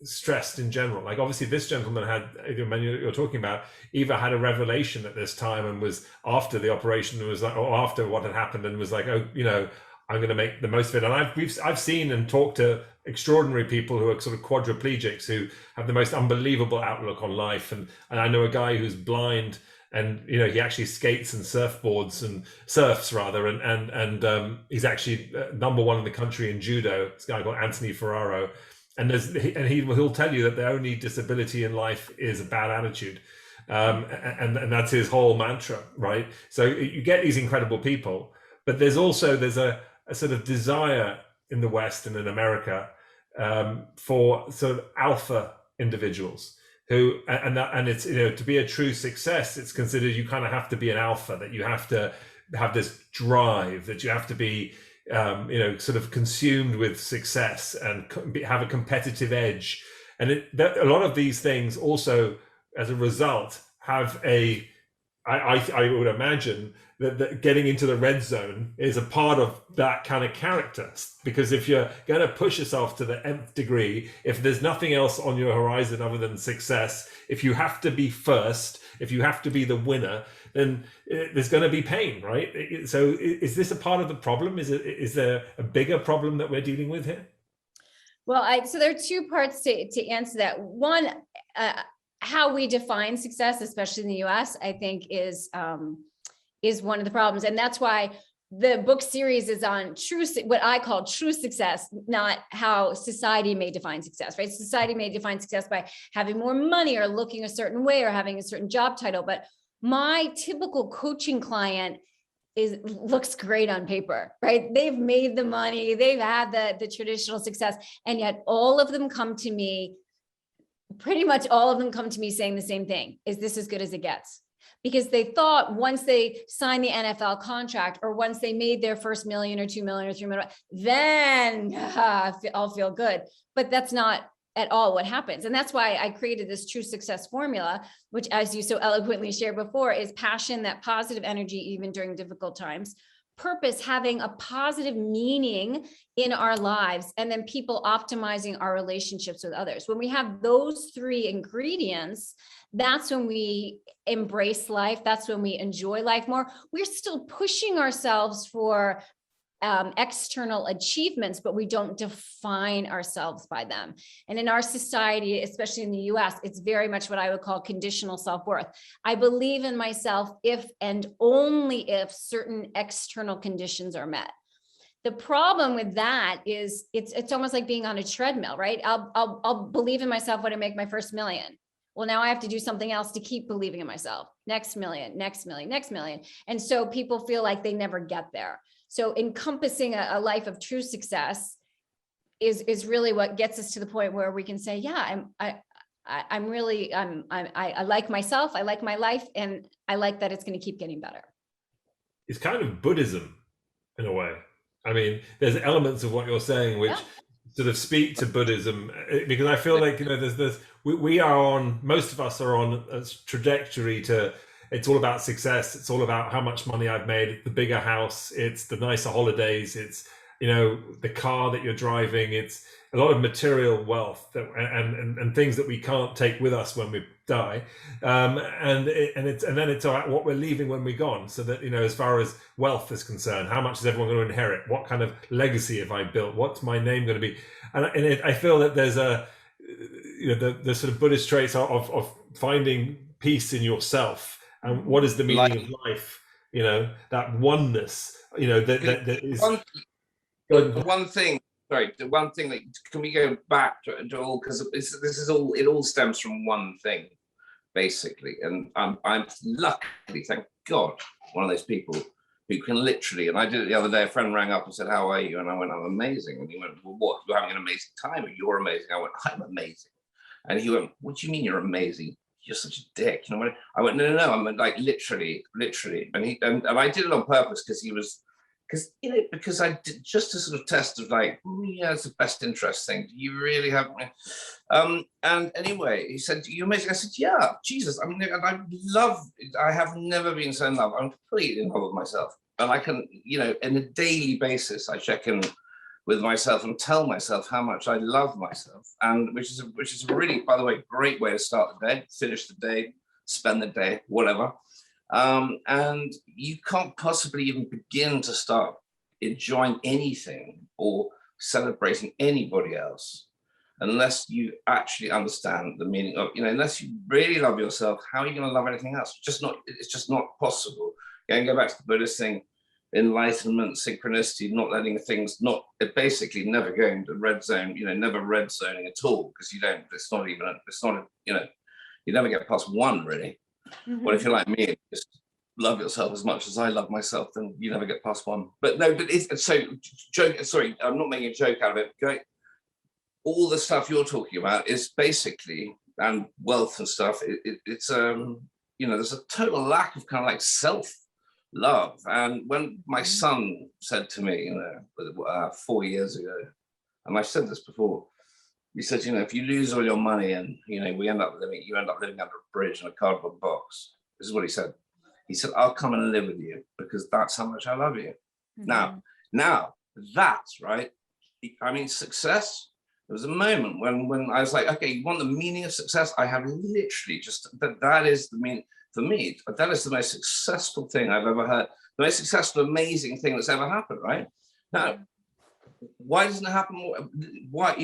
stressed in general. Like obviously this gentleman had, when you're talking about, Eva had a revelation at this time and was after the operation, was like, or after what had happened, and was like, oh, you know, I'm going to make the most of it. And I've seen and talked to extraordinary people who are sort of quadriplegics who have the most unbelievable outlook on life. And I know a guy who's blind, and you know, he actually skates and surfs rather, and he's actually number one in the country in judo. This guy called Anthony Ferraro, and he'll tell you that the only disability in life is a bad attitude, and that's his whole mantra, right? So you get these incredible people, but there's a sort of desire in the West and in America for sort of alpha individuals. Who and it's, you know, to be a true success, it's considered you kind of have to be an alpha, that you have to have this drive, that you have to be you know, sort of consumed with success and have a competitive edge. And a lot of these things also, as a result, have I would imagine that getting into the red zone is a part of that kind of character, because if you're going to push yourself to the nth degree, if there's nothing else on your horizon other than success, if you have to be first, if you have to be the winner, then there's going to be pain, right? So is this a part of the problem? Is there a bigger problem that we're dealing with here? Well, so there are two parts to answer that. One, how we define success, especially in the US, I think is one of the problems. And that's why the book series is on what I call true success, not how society may define success, right? Society may define success by having more money or looking a certain way or having a certain job title. But my typical coaching client looks great on paper, right? They've made the money, they've had the traditional success, and yet all of them come to me, pretty much all of them come to me saying the same thing: is this as good as it gets? Because they thought once they signed the NFL contract, or once they made their first $1 million or $2 million or $3 million, then I'll feel good. But that's not at all what happens. And that's why I created this true success formula, which, as you so eloquently shared before, is passion, that positive energy, even during difficult times; purpose, having a positive meaning in our lives; and then people optimizing our relationships with others. When we have those three ingredients, that's when we embrace life. That's when we enjoy life more. We're still pushing ourselves for external achievements, but we don't define ourselves by them. And in our society, especially in the US, it's very much what I would call conditional self-worth. I believe in myself if and only if certain external conditions are met. The problem with that is it's almost like being on a treadmill, right? I'll believe in myself when I make my first $1 million. Well, now I have to do something else to keep believing in myself. Next million, next million, next million. And so people feel like they never get there. So encompassing a life of true success is really what gets us to the point where we can say, yeah, I like myself, I like my life, and I like that it's going to keep getting better. It's kind of Buddhism in a way. I mean, there's elements of what you're saying which sort of speak to Buddhism, because I feel like, you know, most of us are on a trajectory to, it's all about success. It's all about how much money I've made, the bigger house, it's the nicer holidays, it's, the car that you're driving. It's a lot of material wealth and things that we can't take with us when we die, and then it's about what we're leaving when we're gone. So that as far as wealth is concerned, how much is everyone going to inherit? What kind of legacy have I built? What's my name going to be? And I feel that there's the sort of Buddhist traits of finding peace in yourself, and what is the meaning of life. That oneness. That is one thing. Sorry, the one thing that can we go back to all, because it all stems from one thing, basically. And I'm luckily, thank God, one of those people who can literally, and I did it the other day, a friend rang up and said, "How are you?" And I went, "I'm amazing." And he went, "Well, what? You're having an amazing time." You're amazing. I went, "I'm amazing." And he went, "What do you mean you're amazing? You're such a dick." I went, No. I'm like, literally. And I did it on purpose because I did, just to sort of test of like, yeah, it's the best interest thing. Do you really have me? And anyway, he said, "You're amazing." I said, "Yeah, Jesus." I mean, I have never been so in love. I'm completely in love with myself. And I can, on a daily basis, I check in with myself and tell myself how much I love myself. And which is a really, by the way, great way to start the day, finish the day, spend the day, whatever. And you can't possibly even begin to start enjoying anything or celebrating anybody else unless you actually understand the meaning of, unless you really love yourself. How are you going to love anything else? It's just not possible. Go back to the Buddhist thing, enlightenment, synchronicity, not letting things, basically never going to red zone, never red zoning at all, because you never get past one, really. Well, if you're like me, just love yourself as much as I love myself, then you never get past one. But it's so joke. Sorry, I'm not making a joke out of it. Great. All the stuff you're talking about is basically, and wealth and stuff. It's there's a total lack of kind of like self-love. And when my son said to me, 4 years ago, and I've said this before, he said, "If you lose all your money and you end up living under a bridge in a cardboard box." This is what he said. He said, "I'll come and live with you because that's how much I love you." Mm-hmm. Now that's right. I mean, success. There was a moment when I was like, okay, you want the meaning of success? I have literally just that is the meaning for me. That is the most successful thing I've ever heard. The most successful, amazing thing that's ever happened. Right now. Why doesn't it happen more? Why,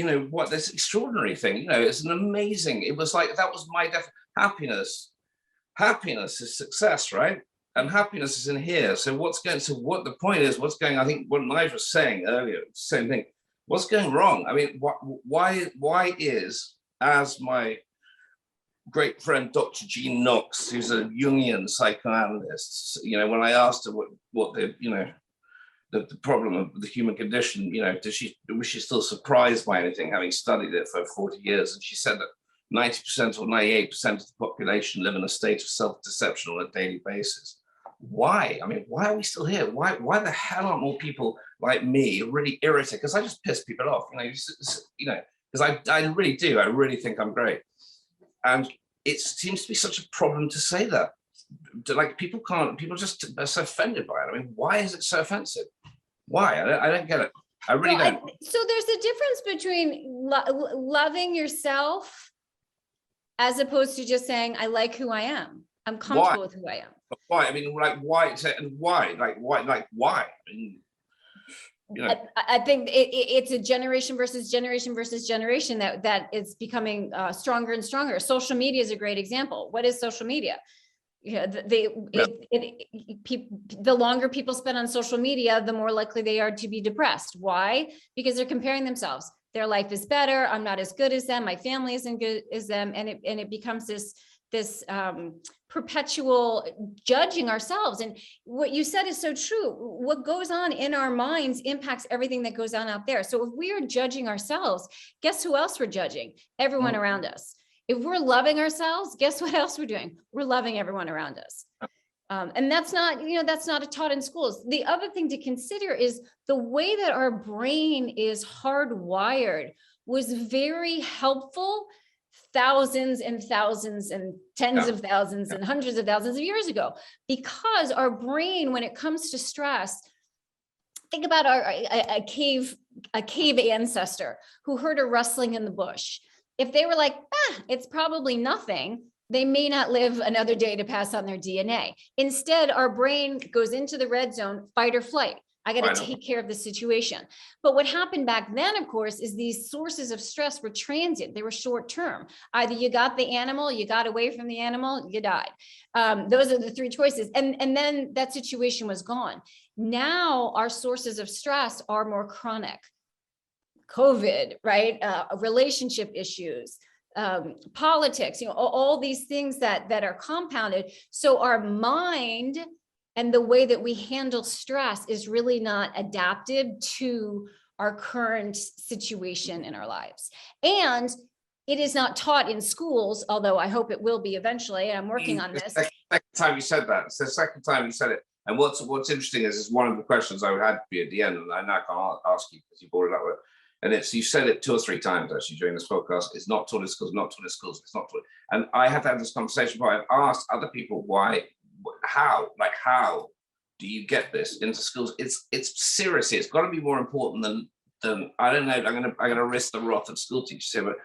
this extraordinary thing, it's an amazing, it was like, that was my happiness. Happiness is success, right? And happiness is in here. So what the point is, I think what Nigel was saying earlier, same thing. What's going wrong? I mean, why is, as my great friend, Dr. Jean Knox, who's a Jungian psychoanalyst, when I asked her what the problem of the human condition, was she still surprised by anything, having studied it for 40 years? And she said that 90% or 98% of the population live in a state of self-deception on a daily basis. Why? I mean, why are we still here? Why the hell aren't more people like me really irritated? Because I just piss people off, because I really do. I really think I'm great. And it seems to be such a problem to say that. Like people just are so offended by it. I mean, why is it so offensive? Why? I don't get it. I really don't. So there's a difference between loving yourself as opposed to just saying, "I like who I am. I'm comfortable with who I am." Why? I mean, like, why? And why? Like, why? Like, why? I mean, I think it's a generation versus generation versus generation that it's becoming stronger and stronger. Social media is a great example. What is social media? The longer people spend on social media, the more likely they are to be depressed. Why? Because they're comparing themselves. Their life is better. I'm not as good as them. My family isn't good as them. And it becomes this perpetual judging ourselves. And what you said is so true. What goes on in our minds impacts everything that goes on out there. So if we are judging ourselves, guess who else we're judging? Everyone around us. If we're loving ourselves, guess what else we're doing? We're loving everyone around us. And that's not taught in schools. The other thing to consider is the way that our brain is hardwired was very helpful thousands and thousands and tens of thousands and hundreds of thousands of years ago, because our brain, when it comes to stress, think about a cave ancestor who heard a rustling in the bush. If they were like, it's probably nothing, they may not live another day to pass on their DNA. Instead, our brain goes into the red zone, fight or flight. I got to take care of the situation. But what happened back then, of course, is these sources of stress were transient. They were short term. Either you got the animal, you got away from the animal, you died. Those are the three choices. And then that situation was gone. Now our sources of stress are more chronic. COVID, right? Relationship issues, politics, all these things that are compounded. So our mind and the way that we handle stress is really not adapted to our current situation in our lives. And it is not taught in schools, although I hope it will be eventually, and I'm working on this. The second time you said that, it's the second time you said it. And what's interesting is one of the questions I had to be at the end, and I now can't ask you because you brought it up with. And it's, you said it 2 or 3 times actually during this podcast. It's not taught in schools, not taught in schools, it's not taught. And I have had this conversation where I've asked other people why, how do you get this into schools? It's seriously, it's got to be more important than I don't know. I'm gonna risk the wrath of school teachers here, but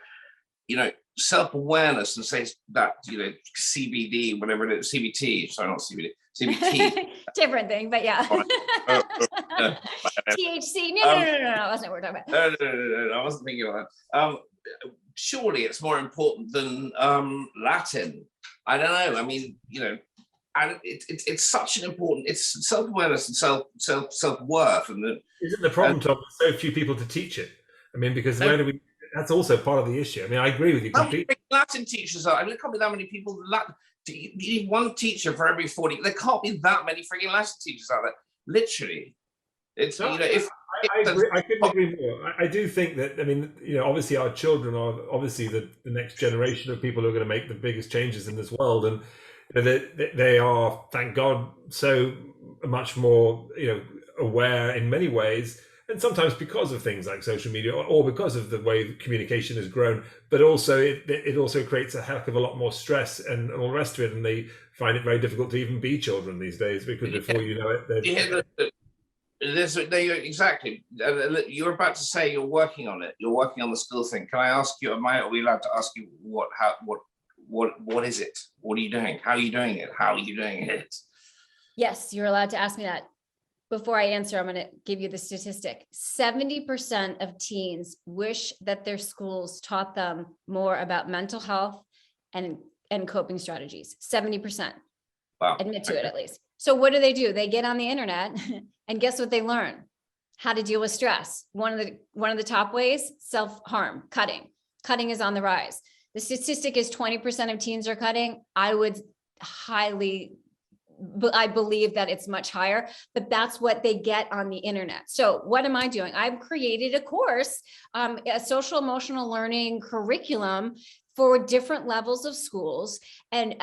self-awareness, and say that CBD, whatever it is, CBT. Sorry, not CBD. CBT. Different thing, but yeah. THC. No, that's not what we're talking about. No, I wasn't thinking of that. Surely it's more important than Latin. I don't know. I mean, and it's such an important. It's self-awareness and self-worth, and isn't the problem, Tom? So few people to teach it. I mean, because that's also part of the issue. I mean, I agree with you completely. How many Latin teachers are? I mean, there can't be that many people. You need one teacher for every 40. There can't be that many freaking Latin teachers out there. Literally, it's I agree, I couldn't agree more. I do think that. I mean, obviously our children are obviously the next generation of people who are going to make the biggest changes in this world, and they are, thank God, so much more aware in many ways. And sometimes because of things like social media, or because of the way communication has grown, but also it also creates a heck of a lot more stress and all the rest of it. And they find it very difficult to even be children these days, because before you know it, exactly. You're about to say you're working on it. You're working on the school thing. Can I ask you? Are we allowed to ask you what is it? What are you doing? How are you doing it? How are you doing it? Yes, you're allowed to ask me that. Before I answer, I'm going to give you the statistic. 70% of teens wish that their schools taught them more about mental health and coping strategies. 70%. Wow. Admit to it at least. So what do? They get on the internet and guess what they learn? How to deal with stress. One of the top ways, self-harm, cutting. Cutting is on the rise. The statistic is 20% of teens are cutting. I believe that it's much higher, but that's what they get on the internet. So what am I doing? I've created a course, a social emotional learning curriculum for different levels of schools. And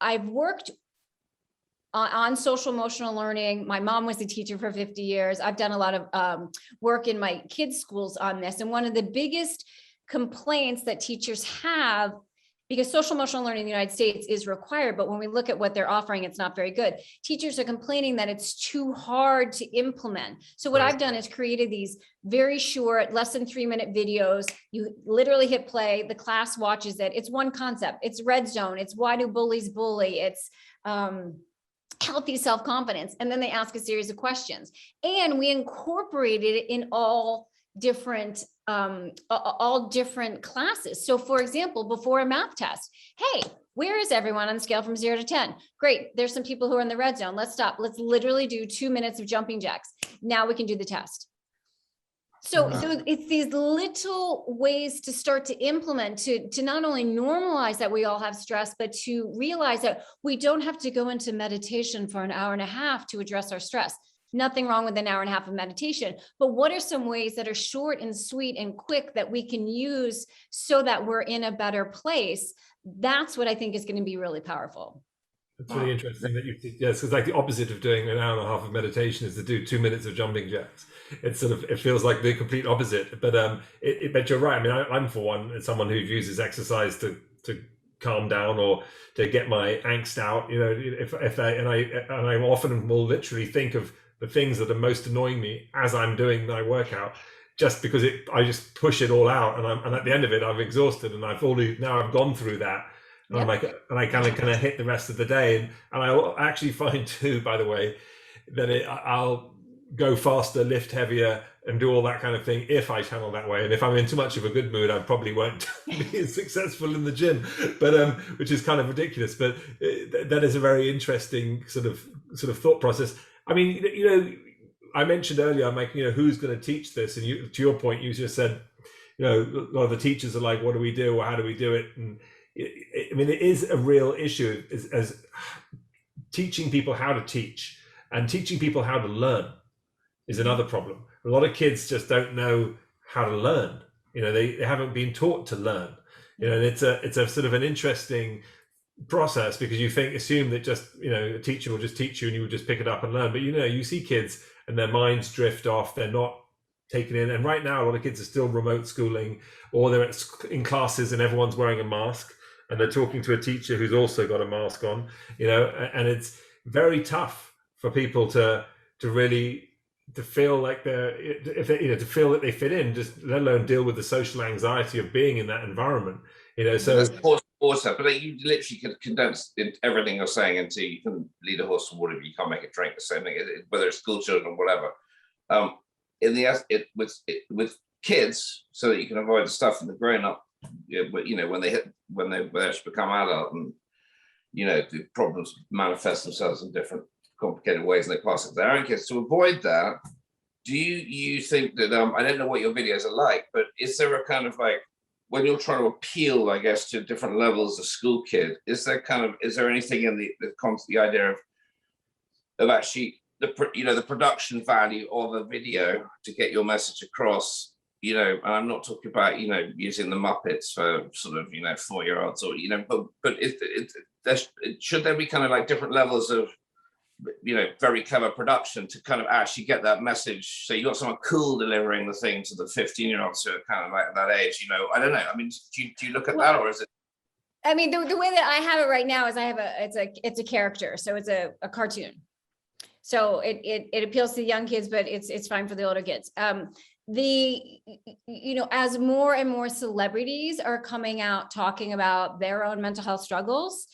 I've worked on social emotional learning. My mom was a teacher for 50 years. I've done a lot of work in my kids' schools on this. And one of the biggest complaints that teachers have, because social emotional learning in the United States is required, but when we look at what they're offering, it's not very good. Teachers are complaining that it's too hard to implement. So what I've done is created these very short, less than 3-minute videos. You literally hit play, the class watches it. It's one concept. It's red zone. It's why do bullies bully? It's healthy self-confidence. And then they ask a series of questions. And we incorporated it in all different classes. So for example, before a math test, hey, where is everyone on the scale from 0 to 10? Great. There's some people who are in the red zone. Let's stop. Let's literally do 2 minutes of jumping jacks. Now we can do the test. So it's these little ways to start to implement, to not only normalize that we all have stress, but to realize that we don't have to go into meditation for an hour and a half to address our stress. Nothing wrong with an hour and a half of meditation, but what are some ways that are short and sweet and quick that we can use so that we're in a better place? That's what I think is going to be really powerful. It's really interesting that yes, it's like the opposite of doing an hour and a half of meditation is to do 2 minutes of jumping jacks. It's it feels like the complete opposite, but but you're right. I mean, I'm for one, someone who uses exercise to calm down or to get my angst out. I often will literally think of the things that are most annoying me as I'm doing my workout, just because I just push it all out, and at the end of it, I'm exhausted, and I've gone through that. And Yep. I'm like, and I kind of hit the rest of the day, and I actually find too, by the way, that I'll go faster, lift heavier, and do all that kind of thing if I channel that way. And if I'm in too much of a good mood, I probably won't be as successful in the gym. But which is kind of ridiculous. But that is a very interesting sort of thought process. I mean, I mentioned earlier, I'm like, who's going to teach this? And to your point, you just said, a lot of the teachers are like, what do we do, or how do we do it? And I mean, it is a real issue as teaching people how to teach, and teaching people how to learn is another problem. A lot of kids just don't know how to learn. They haven't been taught to learn. And it's a sort of an interesting process, because you assume that just a teacher will just teach you and you will just pick it up and learn. But you see kids and their minds drift off. They're not taken in. And right now, a lot of kids are still remote schooling, or they're in classes and everyone's wearing a mask, and they're talking to a teacher who's also got a mask on. And it's very tough for people to really to feel like to feel that they fit in, just let alone deal with the social anxiety of being in that environment. So also, but you literally can condense everything you're saying into, you can lead a horse to water, but you can't make it drink. The same thing, whether it's school children or whatever. With kids, so that you can avoid the stuff in the grown up. But when they actually become adult, and the problems manifest themselves in different complicated ways, and they pass it to their own kids. To avoid that, do you think that I don't know what your videos are like, but is there a kind of like, when you're trying to appeal, I guess, to different levels of school kid, is there anything in the idea of actually the production value of a video to get your message across? And I'm not talking about using the Muppets for sort of 4-year-olds, or but should there be kind of like different levels of very clever production to kind of actually get that message? So you got someone cool delivering the thing to the 15-year-olds who are kind of like that age. I don't know. I mean, do you look at that, or is it? I mean, the way that I have it right now is it's a character, so it's a cartoon. So it appeals to the young kids, but it's fine for the older kids. As more and more celebrities are coming out talking about their own mental health struggles,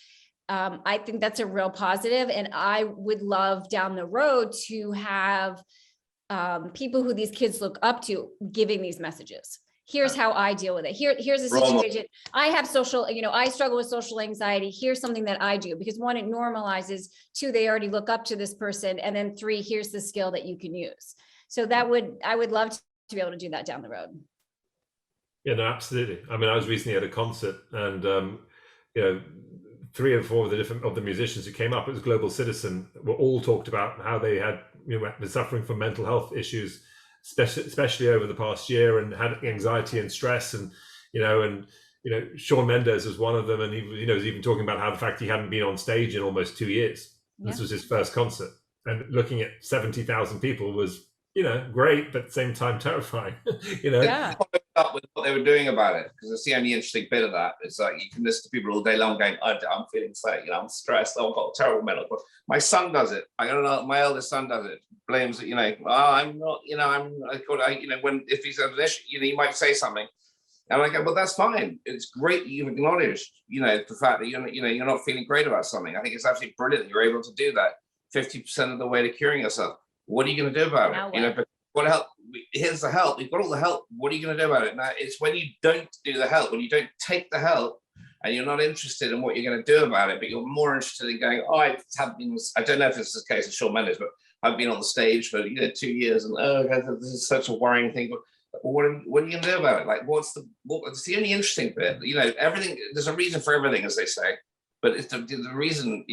I think that's a real positive. And I would love down the road to have people who these kids look up to giving these messages. Here's how I deal with it. Here's a situation. I have I struggle with social anxiety. Here's something that I do, because 1, it normalizes. 2, they already look up to this person. And then 3, here's the skill that you can use. So I would love to be able to do that down the road. Yeah, no, absolutely. I mean, I was recently at a concert, and 3 or 4 of the musicians who came up, it was Global Citizen, were all talked about how they had been suffering from mental health issues, especially over the past year, and had anxiety and stress, and Shawn Mendes was one of them, and he was even talking about how the fact he hadn't been on stage in almost 2 years. Yeah. This was his first concert, and looking at 70,000 people was great, but at the same time terrifying. Yeah. Up with what they were doing about it, because it's the only interesting bit of that. It's like you can listen to people all day long going, I'm feeling sad, I'm stressed, I've got terrible mental. My son does it. I don't know, my eldest son does it. Blames it, I'm not, if he's an issue, he might say something, and I go, well, that's fine. It's great that you've acknowledged, the fact that you're not feeling great about something. I think it's absolutely brilliant that you're able to do that 50% of the way to curing yourself. What are you going to do about it? But what help? Here's the help. We've got all the help. What are you going to do about it? Now, it's when you don't do the help, when you don't take the help, and you're not interested in what you're going to do about it, but you're more interested in going, I don't know if this is the case of Shawn Mendes, but I've been on the stage for 2 years, and this is such a worrying thing. But what are you going to do about it? Like, it's the only interesting bit. Everything, there's a reason for everything, as they say, but it's the reason.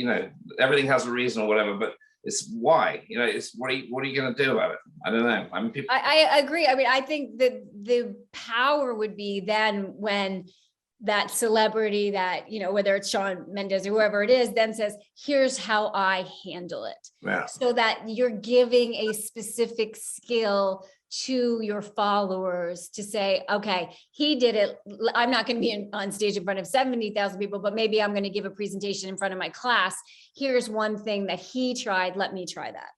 Everything has a reason or whatever, but it's why, it's what are you going to do about it? I don't know. I mean, I agree. I mean, I think that the power would be then when that celebrity that, whether it's Shawn Mendes or whoever it is, then says, here's how I handle it. Yeah. So that you're giving a specific skill to your followers to say, okay, he did it. I'm not going to be on stage in front of 70,000 people, but maybe I'm going to give a presentation in front of my class. Here's one thing that he tried. Let me try that.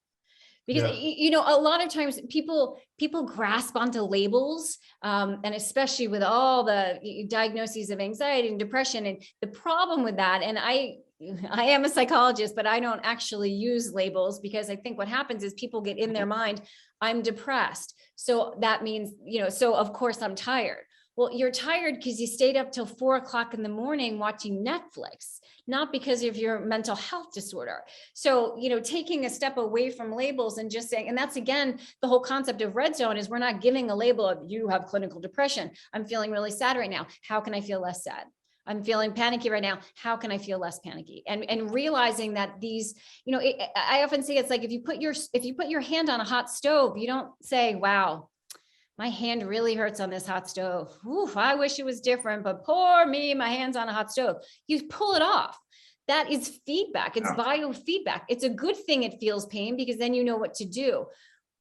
Because, you know, a lot of times people grasp onto labels, and especially with all the diagnoses of anxiety and depression. And the problem with that, and I am a psychologist, but I don't actually use labels, because I think what happens is people get in their mind, I'm depressed. So that means, you know, so of course I'm tired. Well, you're tired because you stayed up till 4 o'clock in the morning watching Netflix, not because of your mental health disorder. So, you know, taking a step away from labels and just saying, and that's again, the whole concept of red zone is we're not giving a label of you have clinical depression. I'm feeling really sad right now. How can I feel less sad? I'm feeling panicky right now. How can I feel less panicky? And realizing that these, you know, I often say it's like if you put your hand on a hot stove, you don't say, wow, my hand really hurts on this hot stove. Oof, I wish it was different, but poor me, my hand's on a hot stove. You pull it off. That is feedback. It's biofeedback. It's a good thing it feels pain, because then you know what to do.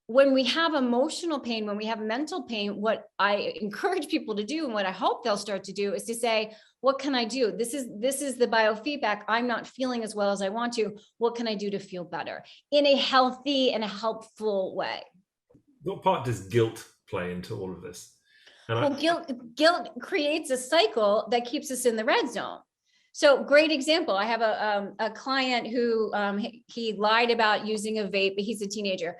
When we have emotional pain, when we have mental pain, what I encourage people to do, and what I hope they'll start to do, is to say, what can I do? This is the biofeedback. I'm not feeling as well as I want to. What can I do to feel better in a healthy and a helpful way? What part does guilt play into all of this? And guilt creates a cycle that keeps us in the red zone. So great example. I have a client who he lied about using a vape, but he's a teenager.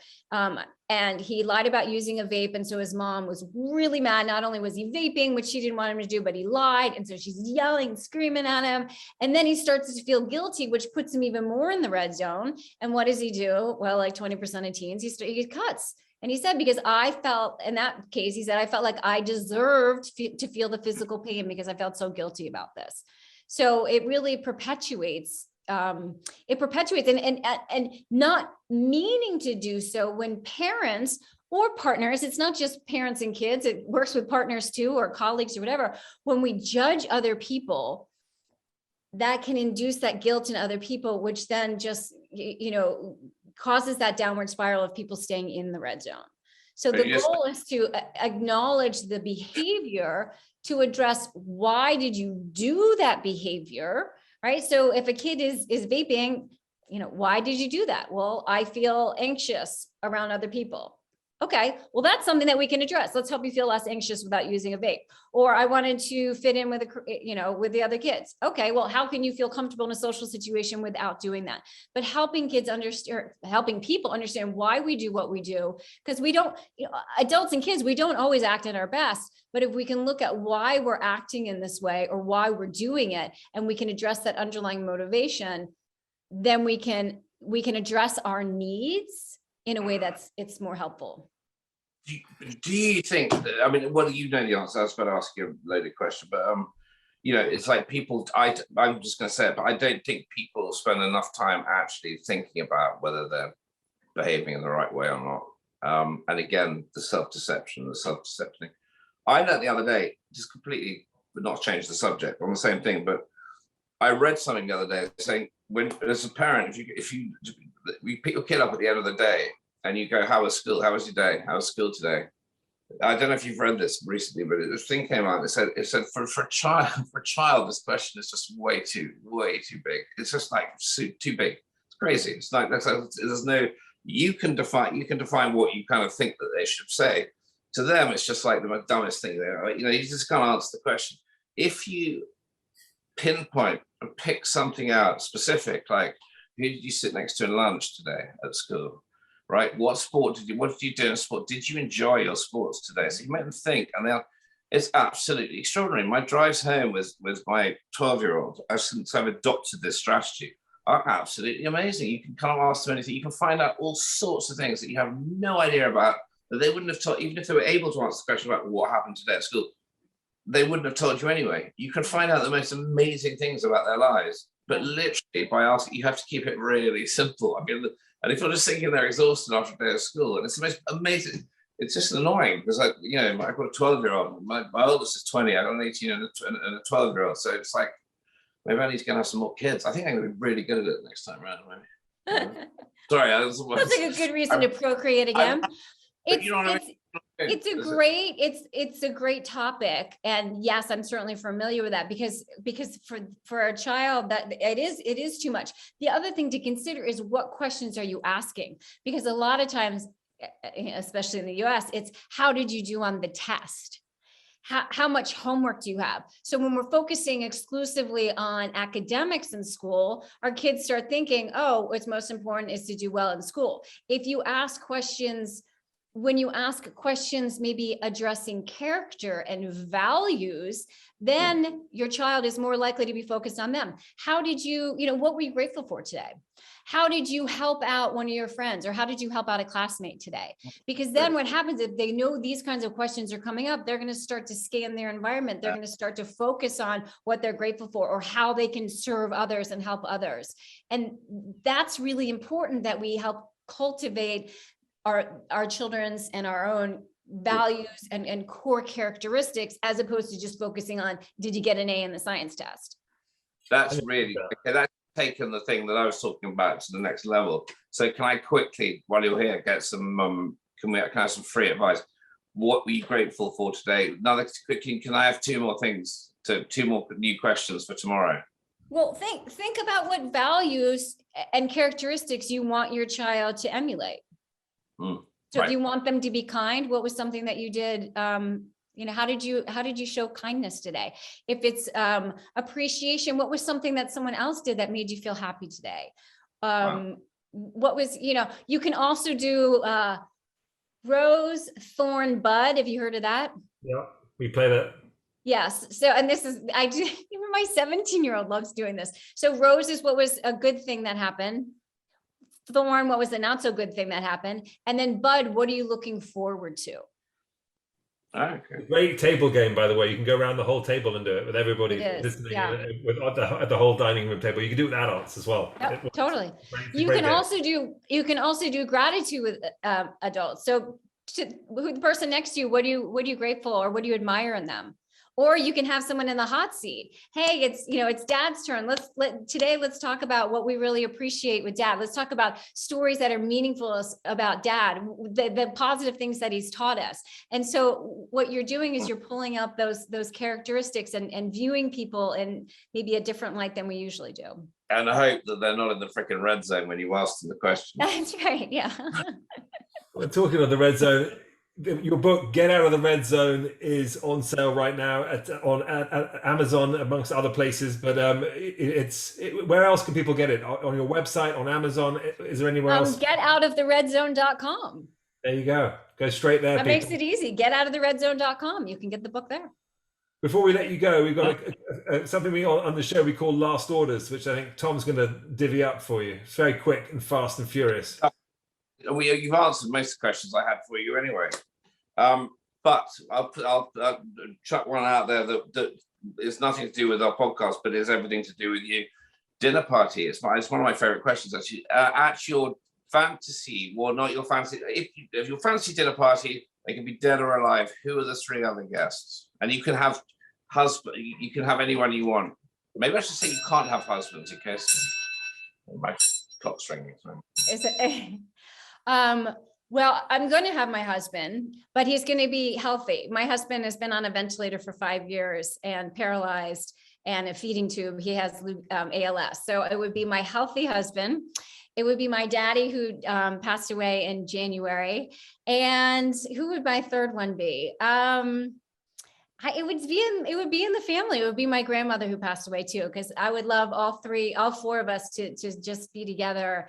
And he lied about using a vape. And so his mom was really mad. Not only was he vaping, which she didn't want him to do, but he lied. And so she's yelling, screaming at him. And then he starts to feel guilty, which puts him even more in the red zone. And what does he do? Well, like 20% of teens, he cuts. And he said, because I felt, in that case, he said, I felt like I deserved to feel the physical pain because I felt so guilty about this. So it really perpetuates, and not meaning to do so when parents or partners, it's not just parents and kids, it works with partners too, or colleagues or whatever. When we judge other people, that can induce that guilt in other people, which then just, you know, causes that downward spiral of people staying in the red zone. So the goal is to acknowledge the behavior, to address why did you do that behavior, right? So if a kid is vaping, you know, why did you do that? Well, I feel anxious around other people. Okay, well, that's something that we can address. Let's help you feel less anxious without using a vape. Or I wanted to fit in with with the other kids. Okay, well, how can you feel comfortable in a social situation without doing that? But helping kids understand, helping people understand why we do what we do, because we don't, adults and kids, we don't always act at our best. But if we can look at why we're acting in this way or why we're doing it, and we can address that underlying motivation, then we can address our needs in a way it's more helpful. Do you think that, I mean, well, you know the answer. I was about to ask you a loaded question, but it's like people, I'm just going to say it, but I don't think people spend enough time actually thinking about whether they're behaving in the right way or not. And again, the self-deception. I learned the other day, just completely, but not change the subject on the same thing, but I read something the other day saying, when as a parent, if you pick your kid up at the end of the day and you go, how was school? How was your day? How was school today? I don't know if you've read this recently, but the thing came out. It said for a child, this question is just way too big. It's just like too big. It's crazy. It's like there's no. You can define what you kind of think that they should say. To them, it's just like the dumbest thing there. You just can't answer the question. If you pinpoint and pick something out specific, like who did you sit next to in lunch today at school? Right? What did you do in sport? Did you enjoy your sports today? So you make them think, and it's absolutely extraordinary. My drives home with my 12-year-old, since I've adopted this strategy, are absolutely amazing. You can kind of ask them anything. You can find out all sorts of things that you have no idea about, that they wouldn't have told, even if they were able to answer the question about what happened today at school, they wouldn't have told you anyway. You can find out the most amazing things about their lives, but literally by asking, you have to keep it really simple. I mean, and if you're just thinking they're exhausted after a day of school, and it's the most amazing, it's just annoying because I've got a 12-year-old, my oldest is 20, I've got an 18 and a 12-year-old. So it's like, maybe I need to go and have some more kids. I think I'm going to be really good at it next time around. Maybe. Sorry. That's like a good reason to procreate again. But you know what I mean? It's a great topic. And yes, I'm certainly familiar with that because for a child that it is too much. The other thing to consider is what questions are you asking? Because a lot of times, especially in the US, it's how did you do on the test? How much homework do you have? So when we're focusing exclusively on academics in school, our kids start thinking, oh, what's most important is to do well in school. If you ask questions, when you ask questions, maybe addressing character and values, then your child is more likely to be focused on them. How did you, what were you grateful for today? How did you help out one of your friends, or how did you help out a classmate today? Because then what happens if they know these kinds of questions are coming up, they're going to start to scan their environment. They're going to start to focus on what they're grateful for or how they can serve others and help others. And that's really important, that we help cultivate our children's and our own values and core characteristics, as opposed to just focusing on, did you get an A in the science test? That's really, okay, that's taken the thing that I was talking about to the next level. So can I quickly, while you're here, get some, can I have some free advice? What were you grateful for today? Another quickly, can I have two more new questions for tomorrow? Well, think about what values and characteristics you want your child to emulate. So if you want them to be kind, what was something that you did? How did you show kindness today? If it's appreciation, what was something that someone else did that made you feel happy today? What was, you can also do rose, thorn, bud. Have you heard of that? Yeah, we play that. Yes. So, and this is, even my 17-year-old loves doing this. So rose is what was a good thing that happened. Thorn, what was the not so good thing that happened? And then bud, what are you looking forward to? Okay. Great table game, by the way. You can go around the whole table and do it with everybody listening at the whole dining room table. You can do it with adults as well. Yep, totally. You can also do gratitude with adults. So to the person next to you, what are you grateful, or what do you admire in them? Or you can have someone in the hot seat. Hey, it's Dad's turn. Let's talk about what we really appreciate with Dad. Let's talk about stories that are meaningful about Dad, the positive things that he's taught us. And so what you're doing is you're pulling up those characteristics and viewing people in maybe a different light than we usually do. And I hope that they're not in the freaking red zone when you ask them the question. That's right. Yeah. We're talking of the red zone. Your book, Get Out of the Red Zone, is on sale right now at Amazon, amongst other places. But where else can people get it? On your website, on Amazon? Is there anywhere else? GetoutoftheRedZone.com. There you go. Go straight there. That makes it easy. GetoutoftheRedZone.com. You can get the book there. Before we let you go, we've got something on the show we call Last Orders, which I think Tom's going to divvy up for you. It's very quick and fast and furious. You've answered most of the questions I had for you anyway. But I'll chuck one out there that is nothing to do with our podcast, but is everything to do with you. Dinner party. It's one of my favorite questions, actually. At your fantasy, well, not your fantasy. If your fantasy dinner party, they can be dead or alive. Who are the three other guests? And you can have husband. You can have anyone you want. Maybe I should say you can't have husbands in case my clock's ringing. Is it? Well, I'm going to have my husband, but he's going to be healthy. My husband has been on a ventilator for 5 years and paralyzed and a feeding tube. He has ALS. So it would be my healthy husband. It would be my daddy who passed away in January. And who would my third one be? It would be in the family. It would be my grandmother who passed away too, because I would love all four of us to just be together,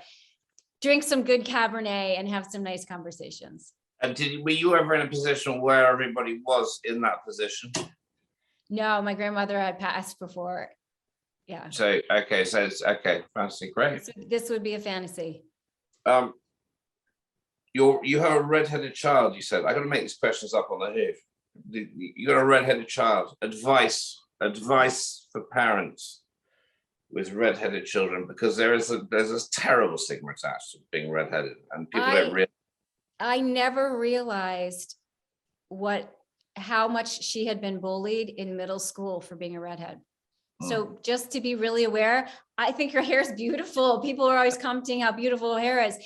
drink some good Cabernet and have some nice conversations. And were you ever in a position where everybody was in that position? No, my grandmother had passed before. Yeah. So it's okay. Fantasy, great. This would be a fantasy. You have a redheaded child, you said. I got to make these questions up on the hoof. You got a redheaded child. Advice for parents with redheaded children, because there's this terrible stigma attached to being redheaded, and people don't realize. I never realized how much she had been bullied in middle school for being a redhead. So just to be really aware, I think her hair is beautiful. People are always commenting how beautiful her hair is.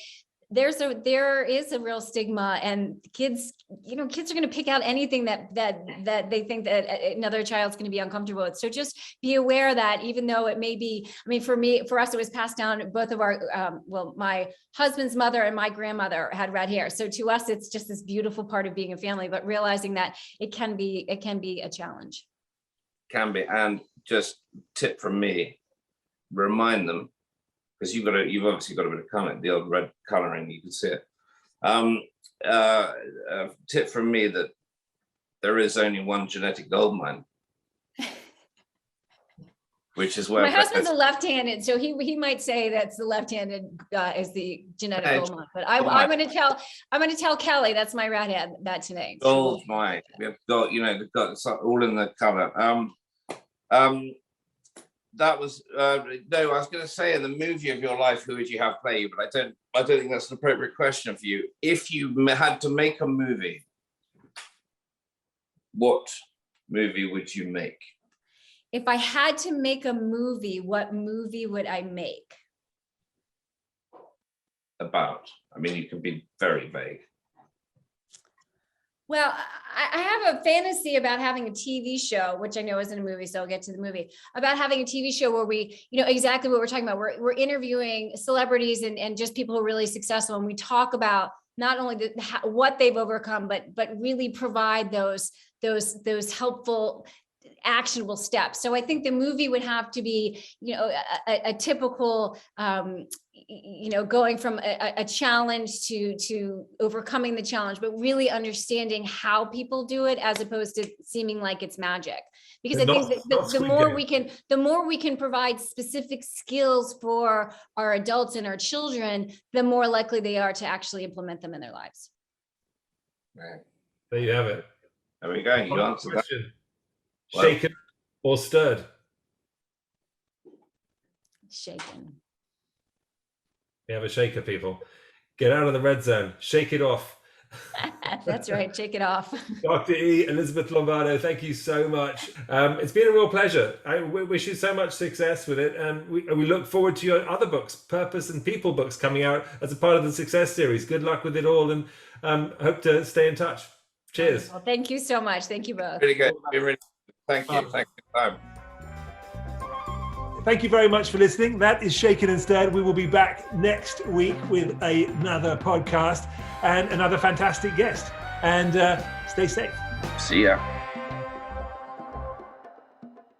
there is a real stigma, and kids are going to pick out anything that they think that another child's going to be uncomfortable with. So just be aware that even though it may be, I mean, for us, it was passed down. Both of our, my husband's mother and my grandmother had red hair. So to us, it's just this beautiful part of being a family, but realizing that it can be a challenge. Can be. And just tip from me, remind them, because you've obviously got a bit of color, the old red coloring, you can see it. Tip from me that there is only one genetic gold mine, which is where my husband's a left-handed, so he might say that's the left-handed is the genetic gold mine. But I'm going to tell Kelly that's my redhead that today. Gold mine. We've got they've got all in the color. That was no. I was going to say, in the movie of your life, who would you have play you? But I don't think that's an appropriate question for you. If you had to make a movie, what movie would you make? If I had to make a movie, what movie would I make? About? I mean, you can be very vague. Well, I have a fantasy about having a TV show, which I know isn't a movie, so I'll get to the movie, about having a TV show where we, exactly what we're talking about. We're interviewing celebrities and just people who are really successful. And we talk about not only what they've overcome, but really provide those helpful, actionable steps. So I think the movie would have to be, a typical, going from a challenge to overcoming the challenge, but really understanding how people do it as opposed to seeming like it's magic. Because I think that the more we can provide specific skills for our adults and our children, the more likely they are to actually implement them in their lives. Right. There you have it. There we go. You answered that. Shaken or stirred? Shaken. We have a shaker, people. Get out of the red zone. Shake it off. That's right. Shake it off. Dr. E. Elizabeth Lombardo, thank you so much. It's been a real pleasure. I wish you so much success with it. And we look forward to your other books, Purpose and People books, coming out as a part of the Success series. Good luck with it all, and hope to stay in touch. Cheers. Well, thank you so much. Thank you both. Really good. Thank you. Thank you. Thank you very much for listening. That is Shaken and Stirred. We will be back next week with another podcast and another fantastic guest. And stay safe. See ya.